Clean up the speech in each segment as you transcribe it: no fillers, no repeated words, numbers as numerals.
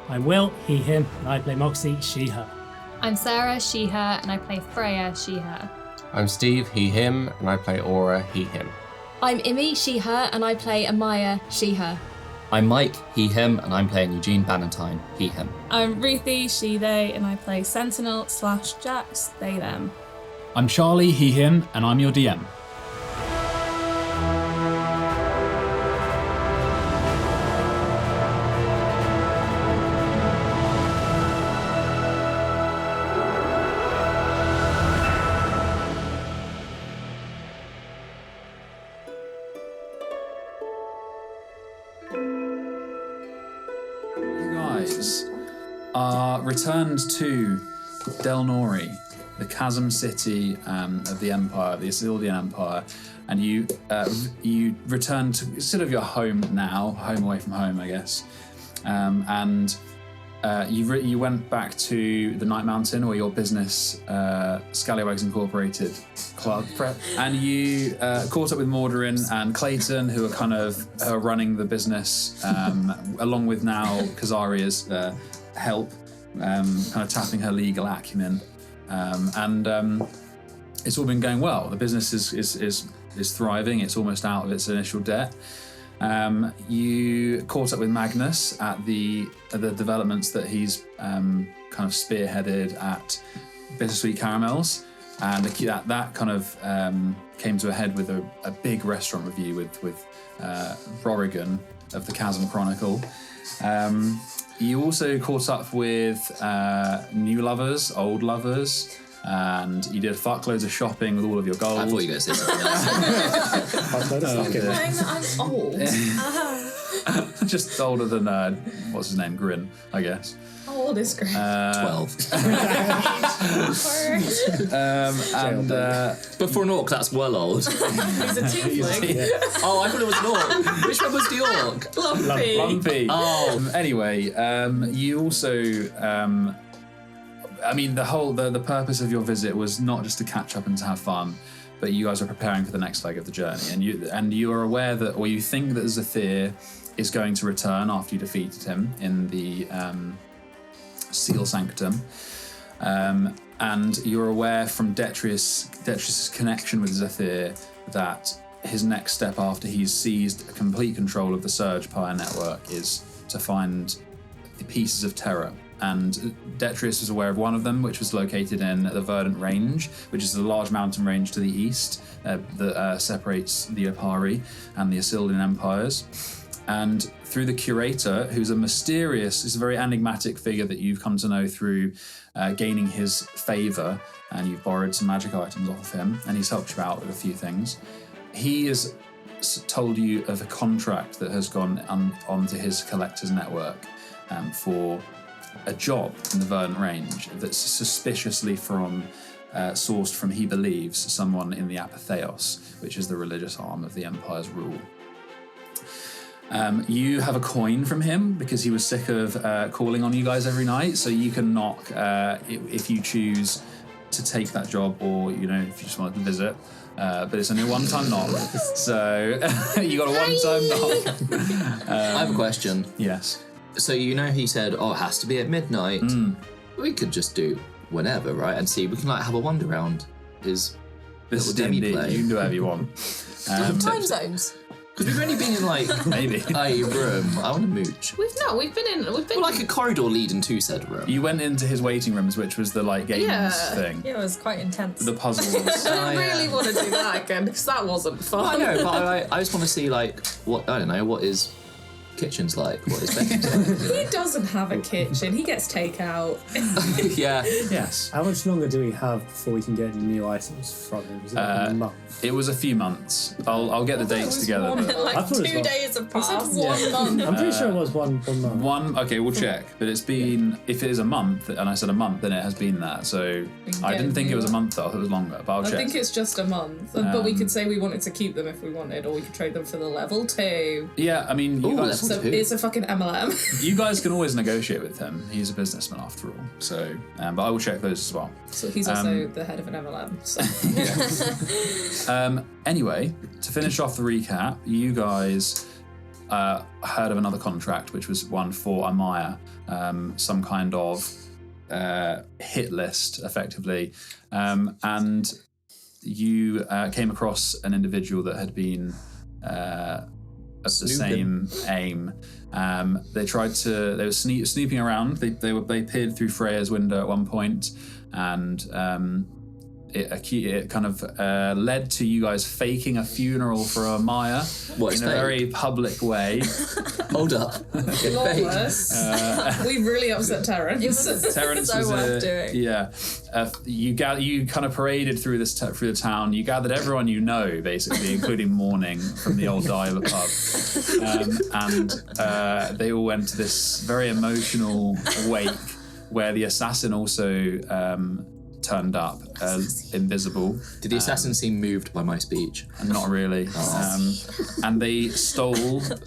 I'm Will, he, him, and I play Moxie, she, her. I'm Sarah, she, her, and I play Freya, she, her. I'm Steve, he, him, and I play Aura, he, him. I'm Imi, she, her, and I play Ahmaya, she, her. I'm Mike, he, him, and I'm playing Eugene Bannatyne, he, him. I'm Ruthie, she, they, and I play Sentinel/Jax, they, them. I'm Charlie, he, him, and I'm your DM. Returned to Delnori, the chasm city of the Empire, the Isildian Empire, and you returned to sort of your home now, home away from home, I guess. You went back to the Night Mountain, or your business, Scallywags Incorporated club, and you caught up with Mordarin and Clayton, who are kind of running the business, along with now Kazaria's help. Kind of tapping her legal acumen, and it's all been going well. The business is thriving. It's almost out of its initial debt. You caught up with Magnus at the developments that he's kind of spearheaded at Bittersweet Caramels, and that kind of came to a head with a big restaurant review with Rorigan of the Chasm Chronicle. You also caught up with new lovers, old lovers, and you did fuckloads of shopping with all of your gold. I thought you were going to say something else. I'm old. Just older than, what's his name, Grin, I guess. How old is Greg? 12. But for an orc, that's well old. He's a tiefling. Oh, I thought it was an orc. Which one was the orc? Lumpy. Oh. Anyway, you also... the purpose of your visit was not just to catch up and to have fun, but you guys are preparing for the next leg of the journey, and you are aware that, or you think that Xethir is going to return after you defeated him in the Seal Sanctum, and you're aware from Detrius's connection with Xethir that his next step after he's seized complete control of the Surge Pyre network is to find the pieces of terror. And Detrius was aware of one of them, which was located in the Verdant Range, which is a large mountain range to the east that separates the Opari and the Isildian empires. And through the curator, who's a very enigmatic figure that you've come to know through gaining his favor, and you've borrowed some magic items off of him, and he's helped you out with a few things. He has told you of a contract that has gone onto his collector's network for a job in the Verdant Range that's suspiciously sourced from, he believes, someone in the Apatheos, which is the religious arm of the Empire's rule. You have a coin from him because he was sick of calling on you guys every night, so you can knock if you choose to take that job, or if you just wanted to visit. But it's only a one-time knock, so you got a one-time knock. I have a question. Yes. So he said, it has to be at midnight. We could just do whenever, right? And see, we can have a wander around his little demi play. You can do whatever you want. Time zones. Because we've only been in maybe a room. I want to mooch. We've been like a corridor leading to said room. You went into his waiting rooms, which was the games thing. Yeah, it was quite intense. The puzzles. I really want to do that again because that wasn't fun. I know, but I just want to see what is kitchen's like, what his bedroom's like. He doesn't have a kitchen. He gets takeout. Yeah. Yes. How much longer do we have before we can get new items from him? Was it a month? It was a few months. I'll get the dates together. But 2 days have passed. 1 month. I'm pretty sure it was one month. Okay, we'll check. But it's been, if it is a month, and I said a month, then it has been that. So I didn't think it was a month though. I thought it was longer, but I'll check. I think it's just a month. But we could say we wanted to keep them if we wanted, or we could trade them for the level 2. Yeah, I mean, you guys... So it's a fucking MLM. You guys can always negotiate with him. He's a businessman after all. So, but I will check those as well. So he's also the head of an MLM. So. Anyway, to finish off the recap, you guys heard of another contract, which was one for Ahmaya, some kind of hit list, effectively, and you came across an individual that had been of the same aim. They were snooping around. They peered through Freya's window at one point, and it kind of led to you guys faking a funeral for Ahmaya in a very public way. Hold up. We really upset Terrence. Terrence so was worth doing. Yeah. You kind of paraded through the town. You gathered everyone you know, basically, including Morning from the old Diver pub, and they all went to this very emotional wake where the assassin also turned up invisible. Did the assassin seem moved by my speech? Not really. And they stole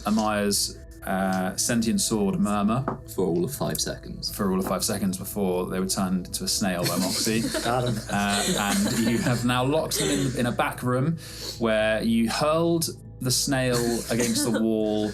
Amaya's sentient sword, Murmur. For all of 5 seconds. Before they were turned into a snail by Moxie. And you have now locked them in a back room where you hurled the snail against the wall.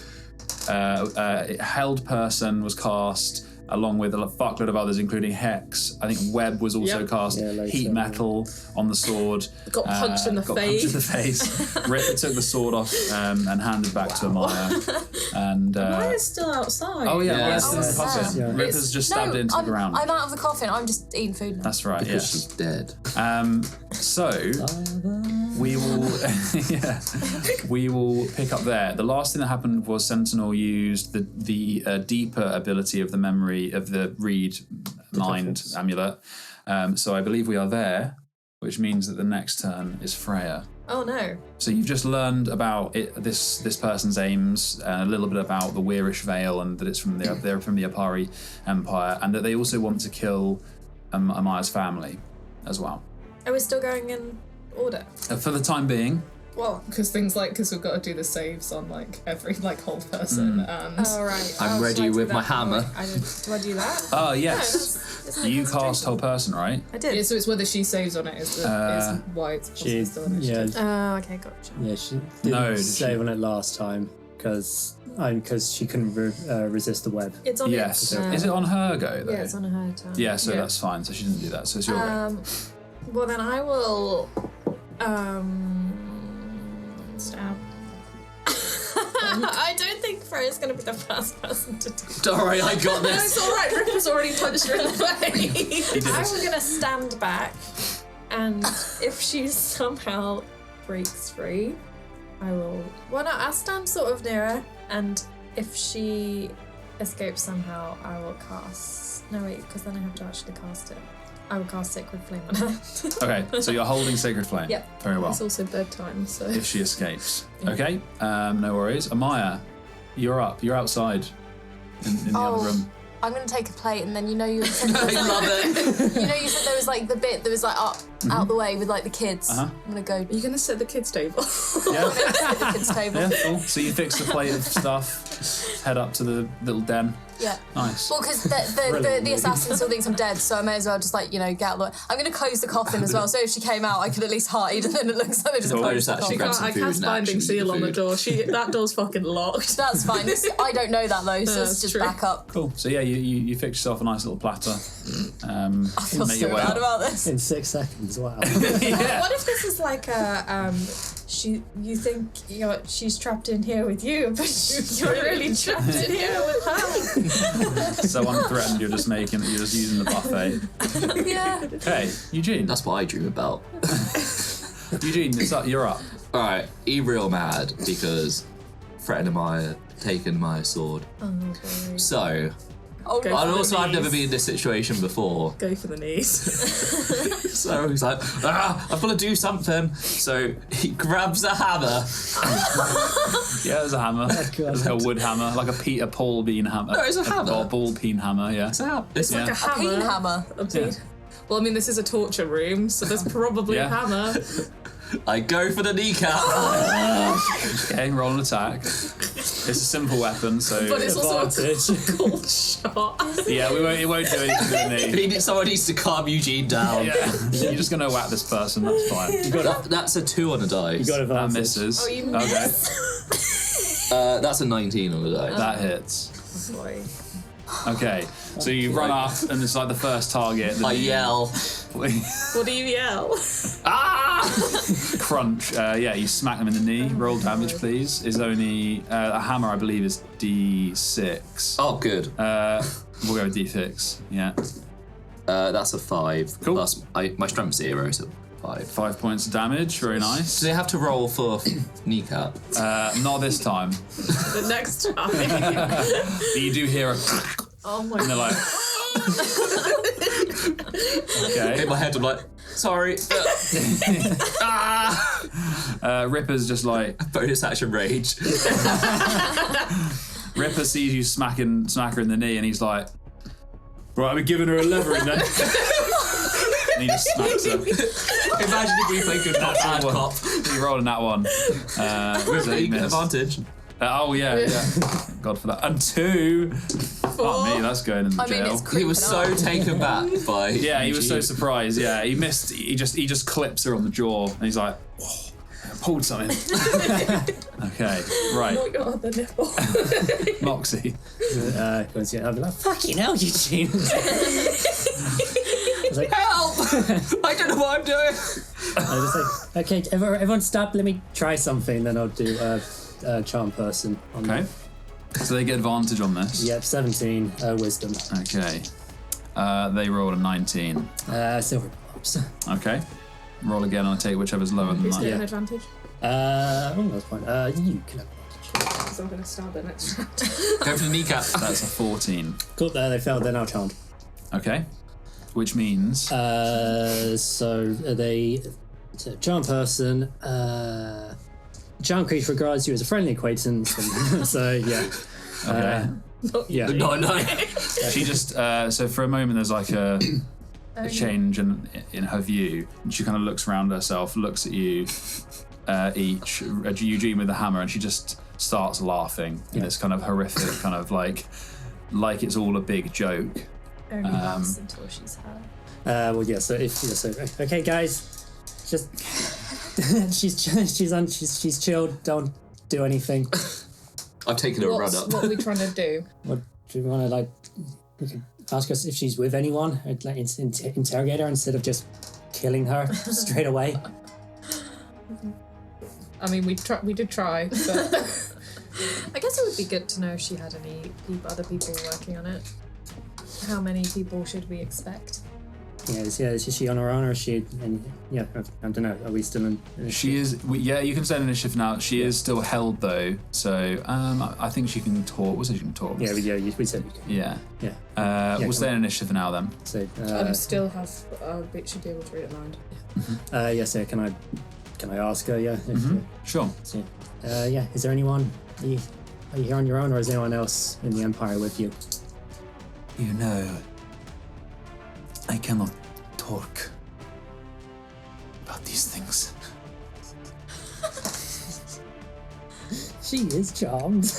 Held person was cast, along with a fuckload of others, including Hex. I think Web was also cast. Heat metal on the sword. Got punched in the face. Ripper took the sword off and handed back to Ahmaya. And Amaya's still outside. oh yeah, Yeah. Amaya's still in the coffin. Yeah. Ripper's just stabbed it into the ground. I'm out of the coffin. I'm just eating food now. That's right. Because Yes. she's dead. So we will we will pick up there. The last thing that happened was Sentinel used the deeper ability of the memory of the read mind amulet. So I believe we are there, which means that the next turn is Freya. Oh no. So you've just learned about this person's aims, a little bit about the Weirish Vale, and that it's they're from the Apari Empire, and that they also want to kill Amaya's family as well. Are we still going in order? For the time being. Well, because we've got to do the saves on every whole person, and Oh right. I'm ready should I do with that? my hammer. Do I do that? Oh yes. Isn't that You concentration? cast whole person, right? I did. yeah, so it's whether she saves on it is why it's possibly still initiative. Oh, okay, gotcha. Yeah, she didn't No, did save she? on it last time because she couldn't resist the web. It's on Yes. it. Is it on her go though? Yeah, it's on her turn. Yeah, so Yeah. that's fine. So she didn't do that. So it's your go. Well, then I will. Stab. I don't think Freya's going to be the first person to do it. Don't worry, I got No, this. it's all right. Ripper's already punched her in the face. I'm going to stand back, and if she somehow breaks free, I will. Well, no, I'll stand sort of near her, and if she escapes somehow, I will cast. No, wait, because then I have to actually cast it. I will cast Sacred Flame on her. Okay, so you're holding Sacred Flame. Yep. Very well. It's also bedtime, so. If she escapes. Okay, no worries. Amaya, you're up. You're outside in the other room. I'm going to take a plate, and then you said I love it. you said there was the bit that was up out the way with the kids. Uh-huh. I'm going to go Are you going to set the kids' table? Yeah. to the kids' table. Yeah, cool. So you fix the plate of stuff, head up to the little den. Yeah. Nice. Well, because the assassin still thinks I'm dead, so I may as well just get out of the way. I'm going to close the coffin as well, so if she came out, I could at least hide, and then it looks like they just I closed just the actually coffin. grab some I food cast and binding actually seal eat on the food. door. That door's fucking locked. That's fine. I don't know that though, so That's it's just true. back up. Cool. So yeah, you fix yourself a nice little platter. I feel make so your way bad up. about this. In 6 seconds, wow. Yeah. What if this is like a you think she's trapped in here with you, but you're really trapped in here with her? So unthreatened, you're just using the buffet. Yeah. Okay, Eugene. That's what I dream about. Eugene, you're up. Alright, he real mad because threatened Amaya, taken Amaya's sword. Oh, boy. So, Oh, Go no. for and the also I've knees. never been in this situation before. Go for the knees. So he's like, I've got to do something. So he grabs a hammer. Yeah, there's a hammer. There's like a wood hammer, like a ball bean hammer. No, it's a hammer. Or ball peen hammer, yeah. It's Yeah. Like a A hammer. peen hammer. A peen. Well, I mean, this is a torture room, so there's probably Yeah. a hammer. I go for the kneecap. Okay, roll an attack. It's a simple weapon, so But it's also Advantage. a cold shot. yeah, it won't do anything to the knee. Someone needs to calm Eugene down. Yeah, you're just gonna whack this person. That's fine. That's a 2 on a dice. You got That advantage. misses. Oh, you Okay. missed. That's a 19 on the die. That hits. Oh boy. Okay, so you run up, and it's like the first target. I yell. What do you yell? Crunch. Yeah, you smack them in the knee. Roll damage, please. Is only a hammer, I believe, is D6. Oh, good. We'll go with D6. Yeah. That's a 5. Cool. Plus, my strength's 0, so 5. 5 points of damage. Very nice. Do they have to roll for kneecap? Not this time. The next time. But you do hear a. Oh my And they're god. like. Okay. In my head, I'm like, sorry. Ripper's just like. Bonus action rage. Ripper sees you smack her in the knee, and he's like, right, we're giving her a levering then. And he just smacks her. Imagine if we play good cop, bad cop. You rolled in that one. So you get advantage. Oh, yeah. God for that. And 2. Oh, me, that's going in the jail. He was so taken back by. Yeah, he was so surprised. Yeah, he missed. He just clips her on the jaw, and he's like, "Whoa, I pulled something." Okay, right. Oh my god, the nipple. Moxie. Goes, yeah, I'll be like, fucking hell, Eugene. I was like, Help! I don't know what I'm doing. I was like, okay, everyone stop, let me try something, then I'll do charm person. On Okay. So they get advantage on this. Yep, 17, wisdom. Okay. They rolled a 19. Silver pops. Okay. Roll again, and I take whichever's lower than Who's that. getting an advantage? That's fine. You can have advantage. Because I'm going to stab the next round. Go for the kneecap. That's a 14. Cool, they failed, they're now charmed. Okay. Which means. So charm person, charm creature regards you as a friendly acquaintance. So, yeah. Okay. Yeah. No. She just. So for a moment, there's like a change in her view. And she kind of looks around herself, looks at you, Eugene with the hammer, and she just starts laughing in this kind of horrific, kind of like it's all a big joke. Only lasts until she's hurt. Well, yeah. So okay, guys, just she's chilled. Don't do anything. I've taken a run up. What are we trying to do? What do you want to like? We could ask us if she's with anyone. I'd like interrogate her instead of just killing her straight away. I mean, we did try, but I guess it would be good to know if she had any other people working on it. How many people should we expect? Is she on her own, or is she? I don't know. Are we still in? She is. Yeah, you can say initiative now. She is still held though, so I think she can talk. Was it she can talk? Yeah, we said we can. Yeah. Yeah. We'll stay in initiative now then. So. I still have. Should be able to read it mind. Yes. Yeah. Can I ask her? Yeah. Sure. So, Is there anyone? Are you here on your own, or is anyone else in the Empire with you? You know, I cannot talk about these things. She is charmed.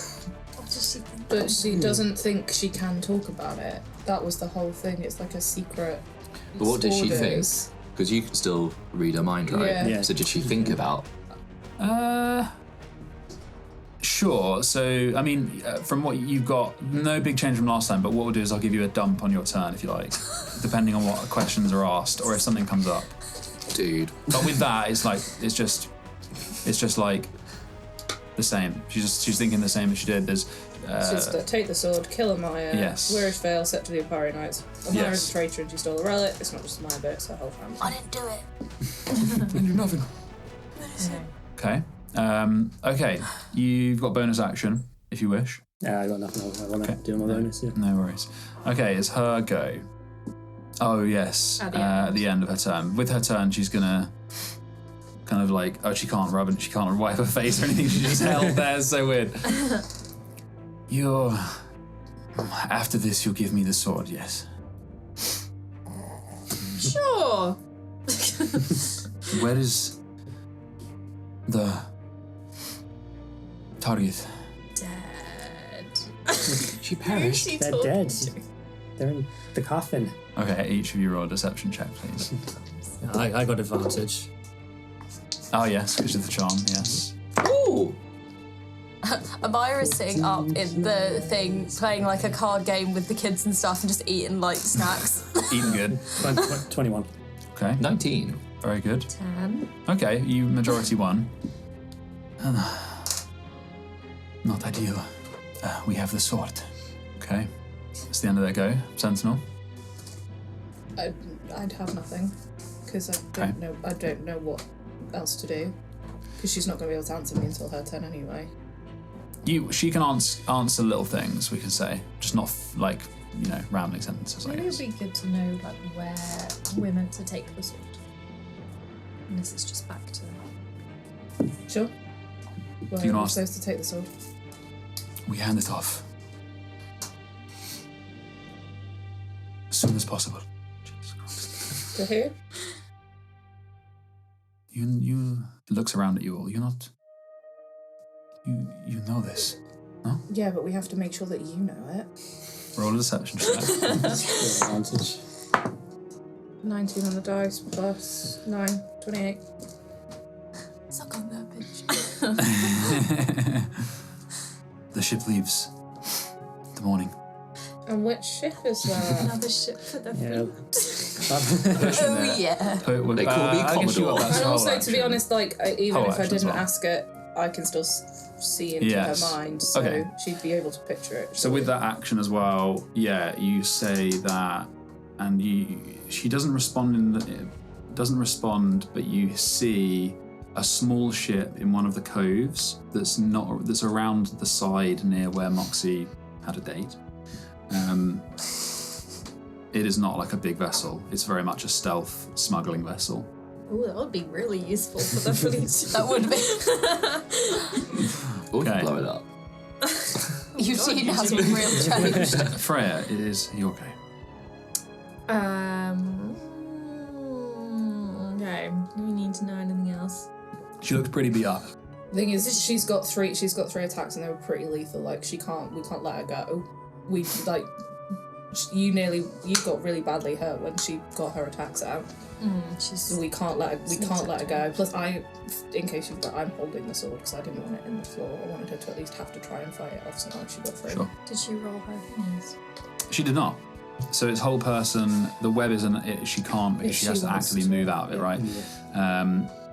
What does she think? But she doesn't think she can talk about it. That was the whole thing. It's like a secret. But what did she think? orders. Because you can still read her mind, right? Yeah. So did she think about? Sure. So, I mean, from what you've got, no big change from last time, but what we'll do is I'll give you a dump on your turn, if you like, depending on what questions are asked, or if something comes up. Dude. But with that, it's just like the same. She's thinking the same as she did. There's It's just take the sword, kill Ahmaya. Yes. Wearish Veil, set to the Empire Knights. Ahmaya Yes. is a traitor and she stole a relic. It's not just my bit, it's her whole family. I didn't do it. and do nothing. Okay. Okay. You've got bonus action if you wish. I got nothing. I want to do my bonus. Yeah. No worries. Okay, it's her go. Oh yes. At the end of her turn. With her turn, she's gonna kind of like she can't wipe her face or anything. She's just held there. It's so weird. After this, you'll give me the sword. Yes. Sure. Where is the target? Dead. She perished. She They're told dead. me. They're in the coffin. Okay, each of you roll a deception check, please. I got advantage. Oh yes, because of the charm. Yes. Ooh. Ahmaya is sitting up in the thing, playing like a card game with the kids and stuff, and just eating like snacks. Eating good. 21. Okay. 19. Very good. 10. Okay, you majority won. Not ideal. We have the sword. Okay. That's the end of their go. Sentinel. I'd have nothing because I don't know what else to do because she's not going to be able to answer me until her turn anyway. She can answer little things, we can say, just not rambling sentences. I Maybe guess. it'd be good to know like where we're meant to take the sword. And this is just back to. Sure. Where You are we ask- supposed to take the sword? We hand it off as soon as possible. Jesus Christ. To who? You looks around at you all. You're not. You know this. Yeah, but we have to make sure that you know it. Roll a deception check. Advantage. 19 on the dice plus 9, 28. Suck on that bitch. The ship leaves. In the morning. And which ship is that? Another ship for the Oh yeah. They call me Commodore. And also, to be honest, even Whole if I action as didn't well. ask it, I can still see into Yes. her mind, so Okay. she'd be able to picture it. So with that action as well, you say that, and she doesn't respond but you see a small ship in one of the coves that's around the side near where Moxie had a date. It is not like a big vessel. It's very much a stealth smuggling vessel. Ooh, that would be really useful for the fleet. That would be. Or Okay. blow it up. You've seen it has been real changed. Freya, it is your go. Okay. Do we need to know anything else? She looks pretty beat up. The thing is, she's got three attacks and they were pretty lethal. Like, we can't let her go. You got really badly hurt when she got her attacks out. So we can't let her go. Plus, in case you've got, I'm holding the sword because I didn't want it in the floor. I wanted her to at least have to try and fight it off. So now she got through. Sure. Did she roll her things? She did not. So it's whole person. The web isn't. She can't because If she she has to wants actively to, move out of it, right?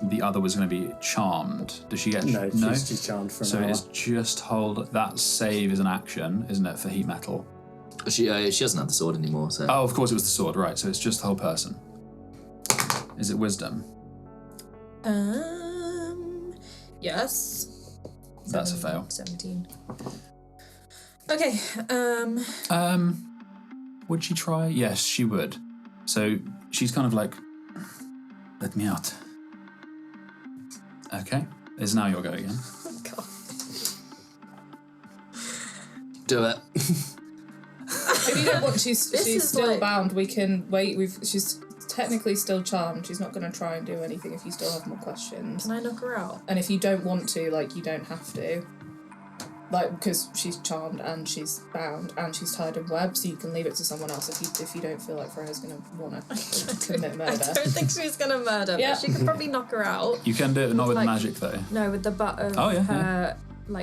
The other was going to be charmed. Does she get? No, she's charmed for an So hour. it's just hold. That save is an action, isn't it, for heat metal? She doesn't have the sword anymore, so. Oh, of course it was the sword, right? So it's just the whole person. Is it wisdom? Yes. That's a fail. 17. Okay. Would she try? Yes, she would. So she's kind of like, let me out. Okay. It's now your go again. Oh, God. Do it. If you don't want, she's still bound. We can wait. She's technically still charmed. She's not going to try and do anything if you still have more questions. Can I knock her out? And if you don't want to, you don't have to. Because she's charmed and she's bound and she's tied in web, so you can leave it to someone else if you don't feel like Freya's going to want to commit murder. I don't think she's going to murder, Yeah. but she could probably knock her out. You can do it, not with Like- magic though. No, with the butt of her,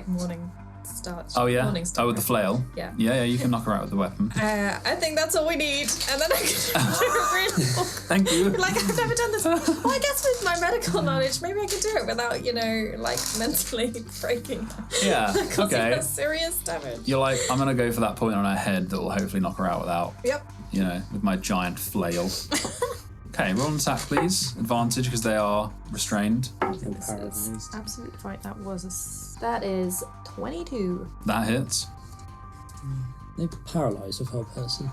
morning starch. Oh yeah. Morning star. Oh, with the flail. Yeah. Yeah. You can knock her out with the weapon. I think that's all we need, and then I can do it really Thank you. Like, I've never done this. Well, I guess with my medical knowledge, maybe I could do it without, mentally breaking. Yeah. Causing Okay. her serious damage. You're like, I'm gonna go for that point on her head that will hopefully knock her out without. Yep. With my giant flail. Okay, roll an attack, please. Advantage because they are restrained. Paralyzed. Absolutely right. That is 22. That hits. They paralyze a whole person.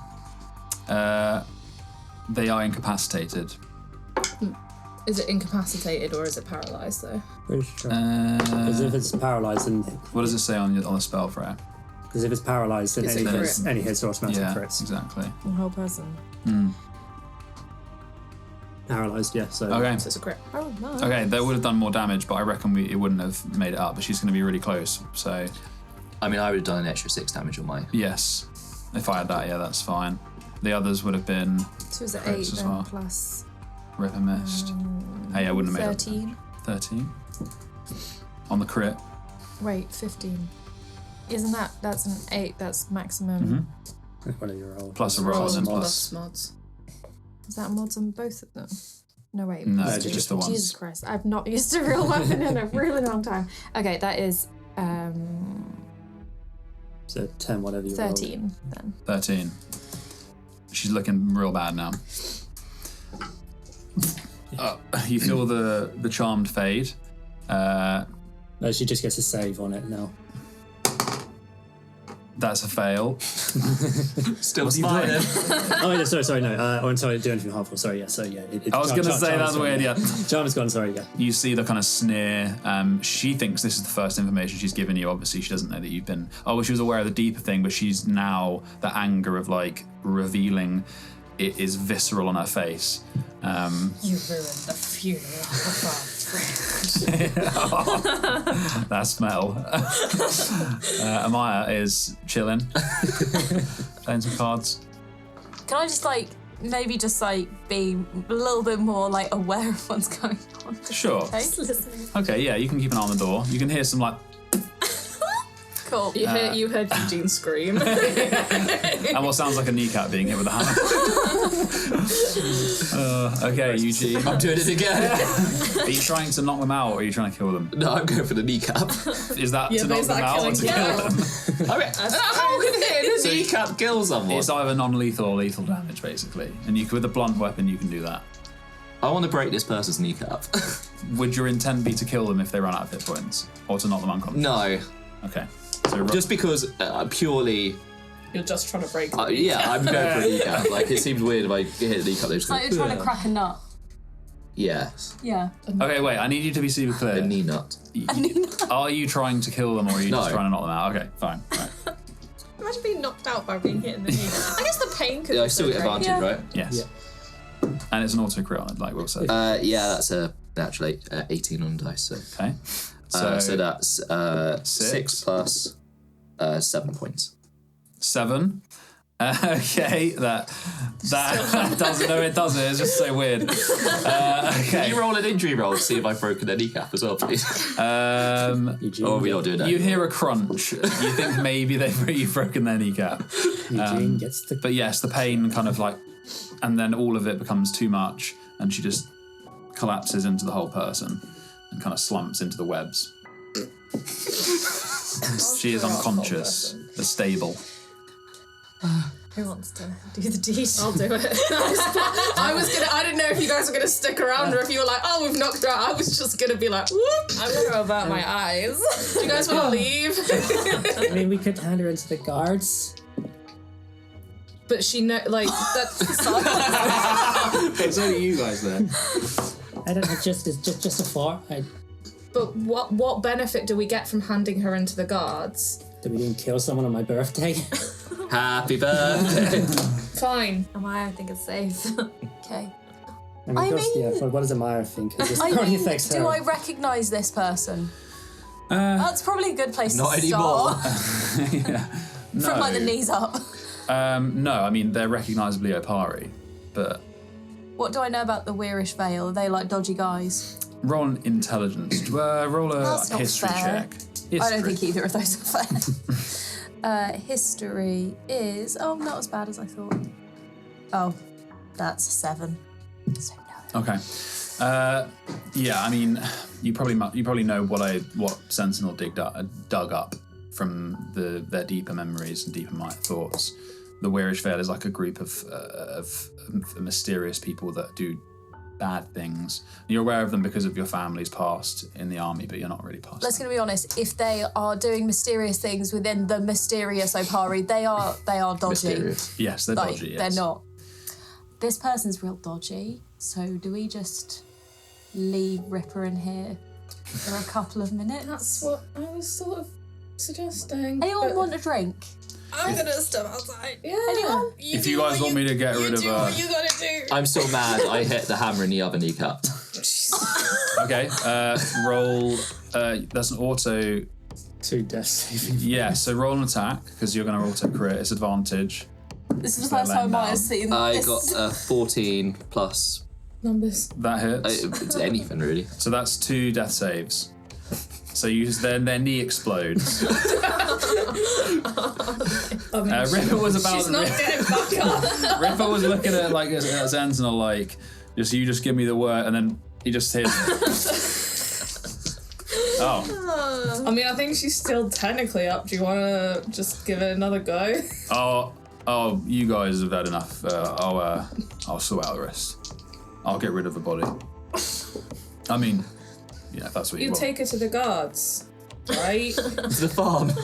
They are incapacitated. Is it incapacitated or is it paralysed though? Pretty sure. Because if it's paralyzed, then What does it say on the spell, Freya? because if it's paralyzed, then It's any a hits, crit. any hits are automatic Yeah, crits. exactly. The whole person. Paralyzed, yeah. So Okay. So it's a crit. Oh, no. Okay, that would have done more damage, but I reckon it wouldn't have made it up. But she's going to be really close. So I mean, I would have done an extra 6 damage on my. yes, if I had that, yeah, that's fine. The others would have been So is it Crits 8 as then well. plus rip and missed. Hey, I wouldn't have made 13? it. 13. On the crit. Wait, 15. Isn't that's an 8? That's maximum. What are your roll? Plus a roll and then plus plus. mods. Is that mods on both of them? No, wait. No, it's just the ones. Jesus Christ. I've not used a real weapon in a really long time. Okay, that is So 10, whatever you 13 then. 13. She's looking real bad now. You feel the charmed fade. No, she just gets a save on it now. That's a fail. Still smiling. Oh, yeah, sorry, no. I'm sorry, do anything harmful. Sorry, yeah, so yeah. I was going to say that's weird, yeah. Charm is gone, sorry, yeah. You see the kind of sneer. She thinks this is the first information she's given you. Obviously, she doesn't know that you've been... Oh, well, she was aware of the deeper thing, but she's now... The anger of, like, revealing it is visceral on her face. You ruined the funeral of our friend. That smell. Ahmaya is chilling. Playing some cards. Can I just maybe just be a little bit more aware of what's going on? Sure. Okay. Okay, yeah, you can keep an eye on the door. You can hear some Cool. You heard Eugene scream. and what sounds like a kneecap being hit with a hammer. Okay, Eugene. I'm doing it again. Are you trying to knock them out or are you trying to kill them? No, I'm going for the kneecap. Is that Yeah, to but knock is them that out or to killing kill them? I mean, how can hitting a kneecap kill someone? It's either non-lethal or lethal damage, basically. And you with a blunt weapon, you can do that. I want to break this person's kneecap. Would your intent be to kill them if they run out of hit points? Or to knock them unconscious? No. Okay. So Just because purely... You're just trying to break the yeah, I'm going for a kneecap. It seems weird if I hit a kneecap. It's like you're trying to crack a nut. Yes. Yeah. Okay, wait, I need you to be super clear. A knee nut. Are you trying to kill them or are you just trying to knock them out? Okay, fine. Right. Imagine being knocked out by being hit in the knee. I guess the pain could Yeah, I be still so get great. advantage, right? Yes. Yeah. And it's an auto crit on it, like Will said. Yeah, that's actually 18 on dice. So, Okay. so that's 6 plus 7 points. 7. Okay, that doesn't know it does it. It's just so weird. Okay. Can you roll an injury roll to see if I've broken their kneecap as well, please? Eugene, Or are we not doing that? You hear a crunch. You think maybe you've broken their kneecap. Eugene gets the... But yes, the pain kind of and then all of it becomes too much, and she just collapses into the whole person and kind of slumps into the webs. She is unconscious, but stable. Who wants to do the deed? I'll do it. I didn't know if you guys were gonna stick around or if you were like, oh, we've knocked her out. I was just gonna be like, whoop. I'm gonna avert my eyes. Do you guys want to leave? I mean, we could hand her into the guards. But she that's It's only you guys there. I don't know, it's just a thought. But what benefit do we get from handing her into the guards? That we didn't kill someone on my birthday. Happy birthday. Fine. I think it's safe. Okay. What does Ahmaya think? Because this probably affects her. Do I recognise this person? That's probably a good place Not to anymore. start. Yeah. No. From the knees up. No, I mean, they're recognisably Opari, but... What do I know about the Weirish Vale? Are they dodgy guys? Roll an intelligence. Roll a That's not history fair. check. History. I don't think either of those are fair. History is... Oh, not as bad as I thought. Oh, that's 7. So no. Okay. Yeah, I mean, you probably know what Sentinel dug up from their deeper memories and deeper thoughts. The Weirish Vale is like a group of mysterious people that do bad things. You're aware of them because of your family's past in the army, but you're not really past. Let's gonna be honest. If they are doing mysterious things within the mysterious Opari, they are dodgy. Mysterious. Yes, they're dodgy. Yes. They're not. This person's real dodgy. So do we just leave Ripper in here for a couple of minutes? That's what I was sort of suggesting. Anyone want a drink? I'm gonna step outside. Yeah. Anyone? If you guys want me to get rid of her... What you gotta do. I'm still mad I hit the hammer in the other kneecap. Okay, roll... that's an auto... 2 death saving. Yeah, so roll an attack, because you're going to auto crit. It's advantage. This is the So first time laying I've seen I this. got 14 plus Numbers. That hits. anything really. So that's 2 death saves. So their knee explodes. Ripper was about. She's not getting back up. Ripper was looking at like at Sentinel like, just give me the word, and then he just hit. Oh. I mean, I think she's still technically up. Do you want to just give it another go? Oh, you guys have had enough. I'll sort out the rest. I'll get rid of the body. I mean, yeah, if that's what you want. You take her to the guards, right? To the farm. You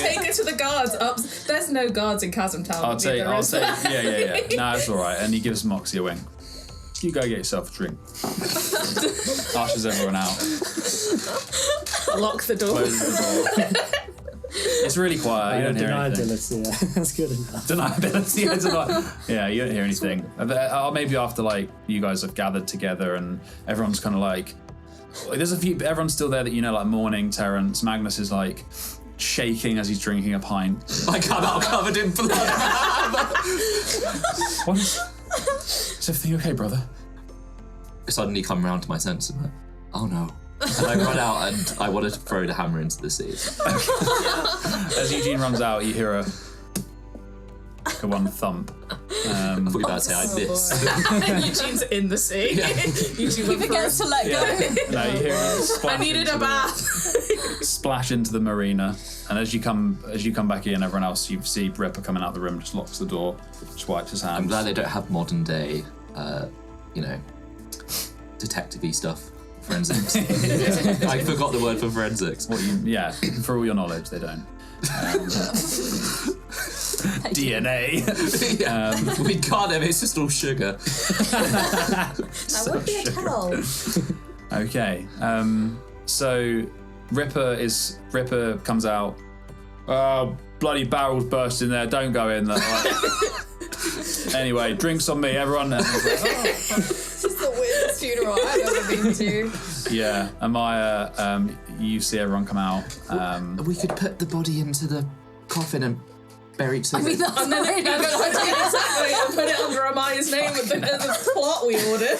take her to the guards. There's no guards in Chasm Town. I'll say, yeah. No, it's all right. And he gives Moxie a wink. You go get yourself a drink. Ushers everyone out. Lock the door. Closes the door. It's really quiet. You don't hear anything. Deniability, yeah. That's good enough. Deniability. Yeah, you don't hear anything. Maybe after like you guys have gathered together and everyone's kind of like, there's a few. Everyone's still there that you know, like Morning, Terrence, Magnus is like shaking as he's drinking a pint. I come out covered in blood. What is everything okay, brother? I suddenly come round to my senses. I'm like, oh no. And I run out and I want to throw the hammer into the sea. As Eugene runs out, you hear a one thump. I thought you were about to say I miss. Eugene's in the sea. Yeah. Eugene He forgets to let go. No, you hear a splash. I needed a bath. Splash into the marina, and as you come back in, everyone else you see Ripper coming out of the room, just locks the door, just wipes his hands. I'm glad they don't have modern day, detective-y stuff. Forensics. I forgot the word for forensics. For all your knowledge, they don't. DNA. We can't have it, it's just all sugar. That would be a tell. Okay. So Ripper comes out. Oh, bloody barrels burst in there. Don't go in there. Anyway, drinks on me, everyone. This is the weirdest funeral I've ever been to. Yeah, Ahmaya, you see everyone come out. We could put the body into the coffin and bury it. I mean, that's And then I put it under Ahmaya's name with the plot we ordered.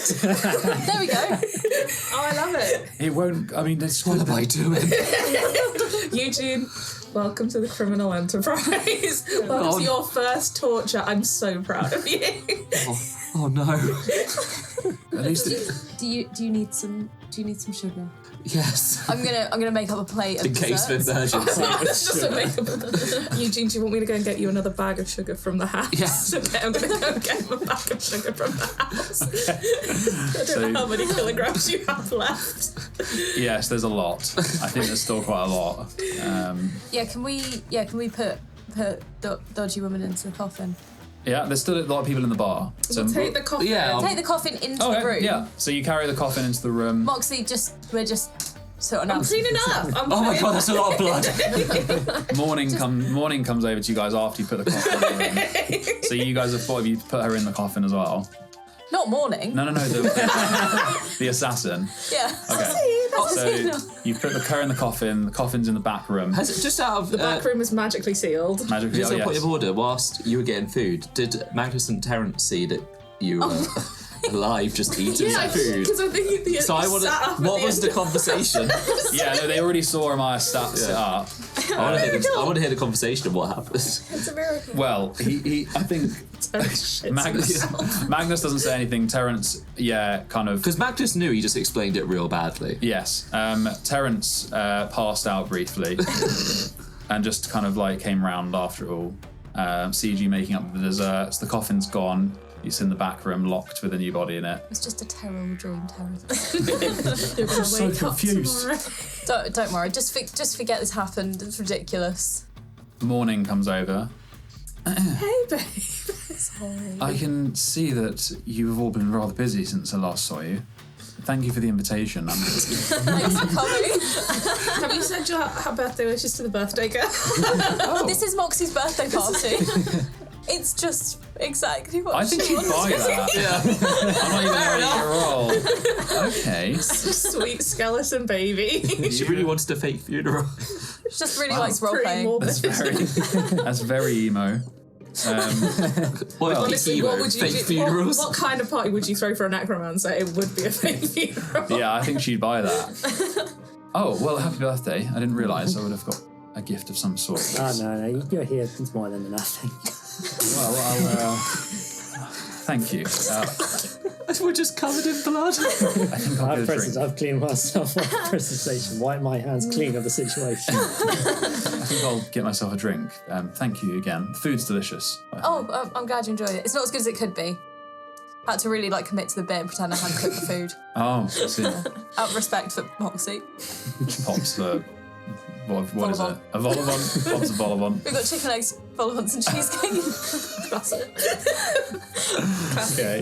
There we go. Oh, I love it. It won't. I mean, it's What am I doing? Eugene, welcome to the criminal enterprise. Welcome to your first torture. I'm so proud of you. Oh no. At least Do you need some sugar? Yes. I'm gonna make up a plate of In case of desserts. emergency. It's just a makeup. Eugene, do you want me to go and get you another bag of sugar from the house? Yes. Okay, I'm going to go and get him a bag of sugar from the house. I don't know how many kilograms you have left. yes, there's a lot. I think there's still quite a lot. Can we put dodgy woman into the coffin? Yeah, there's still a lot of people in the bar. So We'll take the coffin. Yeah. Take the coffin into the room. Yeah. So you carry the coffin into the room. Moxie, we're just sorting I'm out. cleaning up. Oh my god, that's a lot of blood. Morning comes over to you guys after you put the coffin in the room. So you guys have thought of you put her in the coffin as well. Not morning. No, the assassin. Yeah. Okay. So you put her in the coffin. The coffin's in the back room. Has it just out of The back room is magically sealed. Magically, just a point yes. of order, whilst you were getting food, did Magnus and Terrence see that you were alive just eating some food? Because I think you So I want to. What was the conversation? Yeah, no, they already saw Ahmaya sit up. I want to hear the conversation of what happened. It's a miracle. Well, I think Magnus doesn't say anything. Terrence, kind of. Because Magnus knew, he just explained it real badly. Yes. Terrence passed out briefly and just kind of like came round after it all. CG making up the desserts. The coffin's gone. It's in the back room, locked with a new body in it. It's just a terrible dream, Terrence. You're going to so wake up confused. tomorrow. Don't worry. Just forget this happened. It's ridiculous. Morning comes over. Hey, babe. Sorry. I can see that you've all been rather busy since I last saw you. Thank you for the invitation. Thanks for coming. Have you said your birthday wishes to the birthday girl? This is Moxie's birthday party. It's just exactly what I think she you'd buy wants. that. Yeah. I'm not even ready to roll. Okay. Sweet skeleton baby. She really wanted a fake funeral. She just really Wow. likes role playing. Pretty morbid. That's very emo. What Honestly, what would you fake do? funerals? What kind of party would you throw for a necromancer? It would be a fake funeral. Yeah, I think she'd buy that. Oh, well, happy birthday. I didn't realise I would have got a gift of some sort. Oh, no, you're here. It's more than enough. Well, I'll... thank you. We're just covered in blood. I think I'll get a drink. I've cleaned myself off presentation. Wipe my hands clean of the situation. I think I'll get myself a drink. Thank you again. The food's delicious. Oh, I'm glad you enjoyed it. It's not as good as it could be. Had to really commit to the bit and pretend I hadn't cooked the food. Oh, I see. Out of respect for Moxie. Pops for... What is it? A vol-au-vent? Pops a vol-au-vent. We've got chicken eggs, vol-au-vents and cheesecake. That's it. Okay.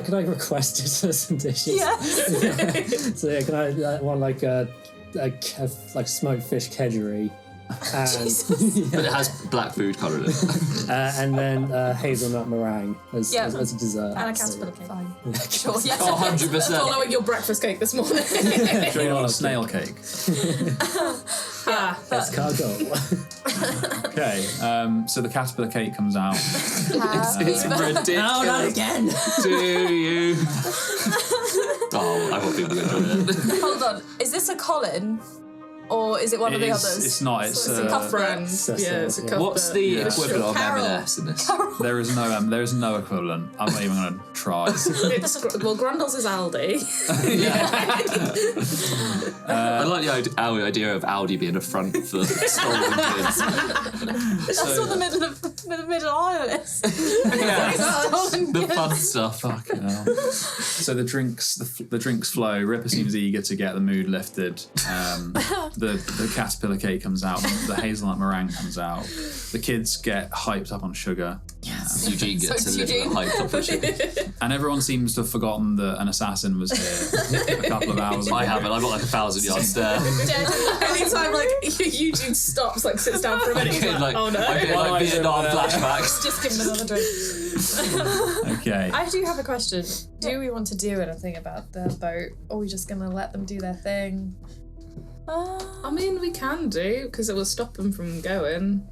Could I request some dishes? Yeah. So yeah, can I one like smoked fish kedgeree, and But it has black food coloured in it. and then hazelnut meringue as a dessert. And a caterpillar cake. Fine. Sure, yes. Oh, 100%. Following your breakfast cake this morning. Do you want a snail cake? That's cargo. Okay, so the caterpillar cake comes out. It's ridiculous. No, not again. Do you? Oh, I hope people enjoy it. Hold on. Is this a Colin? Or is it one of the others? It's not. It's It's a cuff brand. Yeah, it's a cuff What's the Yeah. equivalent of Carol. M&S in this? there is no equivalent. I'm not even going to try. Grundle's is Aldi. I like the idea of Aldi being a front for stolen goods. That's what the middle aisle is. The fun stuff. Fucking hell. So the drinks flow. Ripper seems eager to get the mood lifted. The caterpillar cake comes out. The hazelnut meringue comes out. The kids get hyped up on sugar. Eugene gets a little bit hyped up on shit. And everyone seems to have forgotten that an assassin was here a couple of hours ago. I haven't. I've got like 1,000-yard stare. Anytime Eugene stops, sits down for a minute, he's like, oh no. I get Vietnam flashbacks. Just give them another drink. Okay. I do have a question. Do we want to do anything about the boat, or are we just going to let them do their thing? I mean, we can do, because it will stop them from going.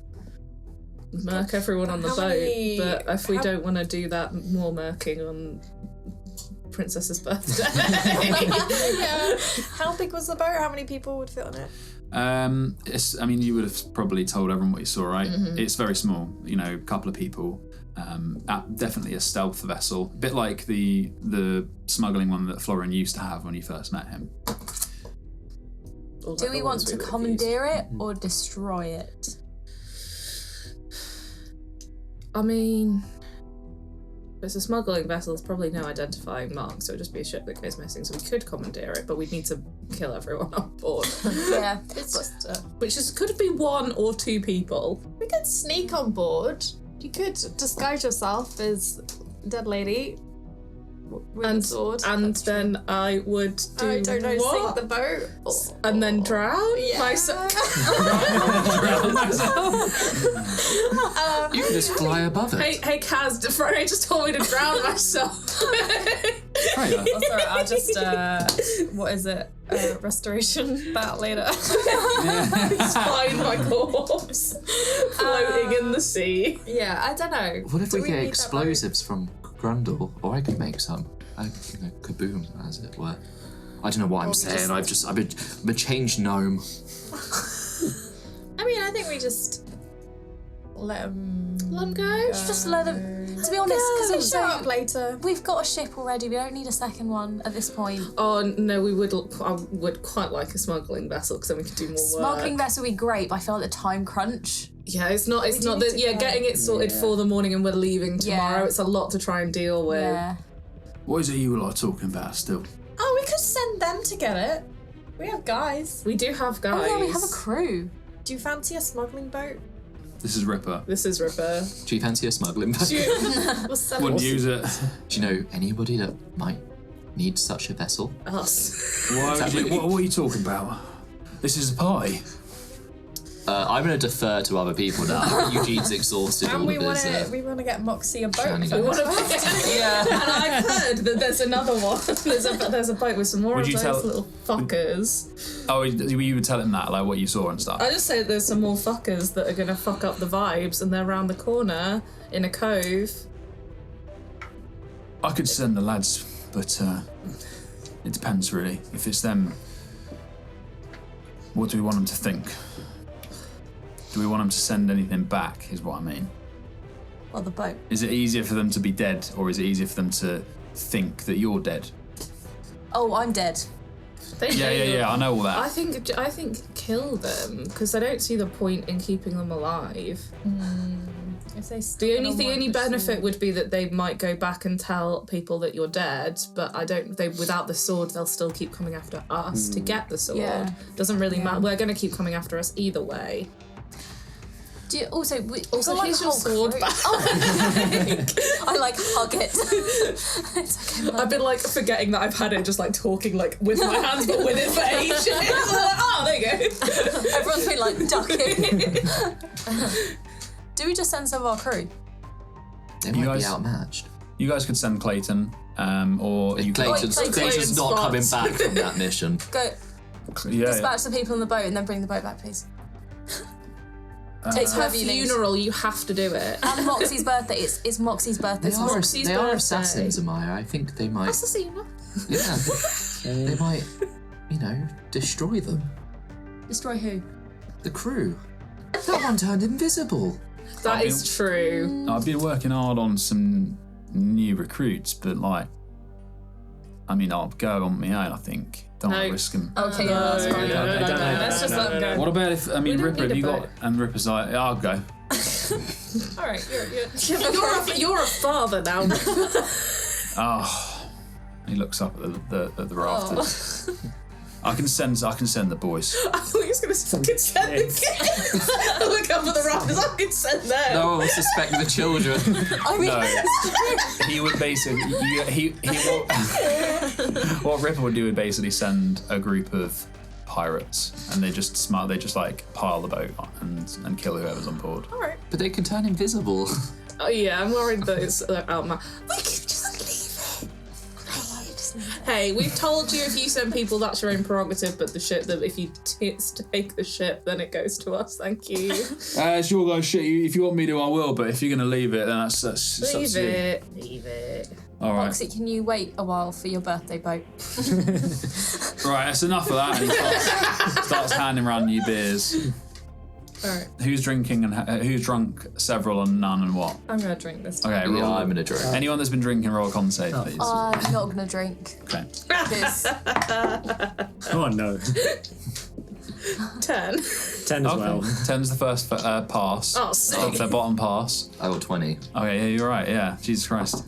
Murk everyone on the boat, but if we don't want to do that, more murking on Princess's birthday. Yeah. How big was the boat? How many people would fit on it? You would have probably told everyone what you saw, right? Mm-hmm. It's very small, a couple of people. Definitely a stealth vessel, a bit like the smuggling one that Florin used to have when you first met him. Do we want to commandeer it or destroy it? I mean, if it's a smuggling vessel, there's probably no identifying mark, so it'd just be a ship that goes missing. So we could commandeer it, but we'd need to kill everyone on board. Yeah. Could be 1 or 2 people. We could sneak on board. You could disguise yourself as dead lady with a sword. And then I would do I don't know, what? sink the boat. And then drown myself. You can just fly above it. Hey Kaz, Freya just told me to drown myself. Oh, sorry, I'll just, what is it? Restoration that later. Find my corpse floating in the sea. Yeah, I don't know. What if Do we get need that explosives from Grundle? Or I could make some. Kaboom, as it were. I don't know what I'm saying. I'm a changed gnome. I mean, I think we just let them go. Just let them. To be honest, because show up later. we've got a ship already. We don't need a second one at this point. Oh no, I would quite like a smuggling vessel because then we could do more Smuggling work. vessel would be great, but I feel like the time crunch. Yeah, it's not do need that. to Yeah, go. getting it sorted for the morning and we're leaving tomorrow. Yeah. It's a lot to try and deal with. Yeah. What is it you lot are talking about still? Oh, we could send them to get it. We have guys. We do have guys. Oh yeah, we have a crew. Do you fancy a smuggling boat? This is Ripper. This is Ripper. Do you fancy a smuggling boat? We'll send Wouldn't use it. Do you know anybody that might need such a vessel? Us. What are you talking about? This is a party. I'm going to defer to other people now. Eugene's exhausted And all we of want his... to we want to get Moxie a boat. shenanigans. We want to Yeah, and I've heard that there's another one. There's a boat with some more Would of you those tell- little fuckers. Oh, you would tell him that, like what you saw and stuff. I just say that there's some more fuckers that are gonna fuck up the vibes, and they're around the corner in a cove. I could send the lads, but it depends really. If it's them, what do we want them to think? Do we want them to send anything back, is what I mean. Well, the boat. Is it easier for them to be dead, or is it easier for them to think that you're dead? Oh, I'm dead. Yeah, I know all that. I think kill them, because I don't see the point in keeping them alive. If they The only benefit would be that they might go back and tell people that you're dead, but without the sword they'll still keep coming after us to get the sword. Yeah. Doesn't really matter. We're gonna keep coming after us either way. Do you also? Also, got, like, here's a your whole sword crew- back. I like hug it. It's okay. I've been like forgetting that I've had it, just like talking like with my hands but with it for ages. Like, oh, there you go. Everyone's been like ducking. Do we just send some of our crew? They You might guys- be outmatched. You guys could send Clayton, or you could... Clayton's not coming back from that mission. Go dispatch the people on the boat and then bring the boat back, please. It's her whoever you need. funeral. You have to do it. And Moxie's birthday. It's Moxie's birthday. They are Moxie's they are birthday. assassins, Ahmaya. I think they might... Assassina. Yeah. They might, destroy them. Destroy who? The crew. That one turned invisible. That is true. I've been working hard on some new recruits, but like, I'll go on my own, I think. Don't want to risk them. Okay, yeah, that's fine. No. Let's just let them go. What about if, don't Ripper, need have a you got... boat. And Ripper's like, I'll go. All right, You're a father now. Oh, he looks up at the rafters. I can send the boys. I thought he was going to fucking send the kids. Look up at the rafters. I can send them. No one will suspect the children. I mean, No, he would basically what Ripper would do would basically send a group of pirates, and they just like pile the boat and kill whoever's on board. All right. But they can turn invisible. Oh yeah, I'm worried that it's Alma. We could just leave it. Hey, we've told you if you send people, that's your own prerogative. But the ship, that if you take the ship, then it goes to us. Thank you. It's your guys' shit. If you want me to, I will. But if you're going to leave it, then that's Leave it. Leave it. All right. Moxie, can you wait a while for your birthday boat? Right, that's enough of that. And he starts handing around new beers. All right. Who's drinking and who's drunk several and none and what? I'm gonna drink this time. Okay, roll. Yeah, I'm gonna drink. Anyone that's been drinking, roll a con save, please. I'm not gonna drink. Okay. Because Oh no. 10. 10 as well. 10's the first pass. Oh, sick. The bottom pass. I got 20. Okay, yeah, you're right. Yeah, Jesus Christ.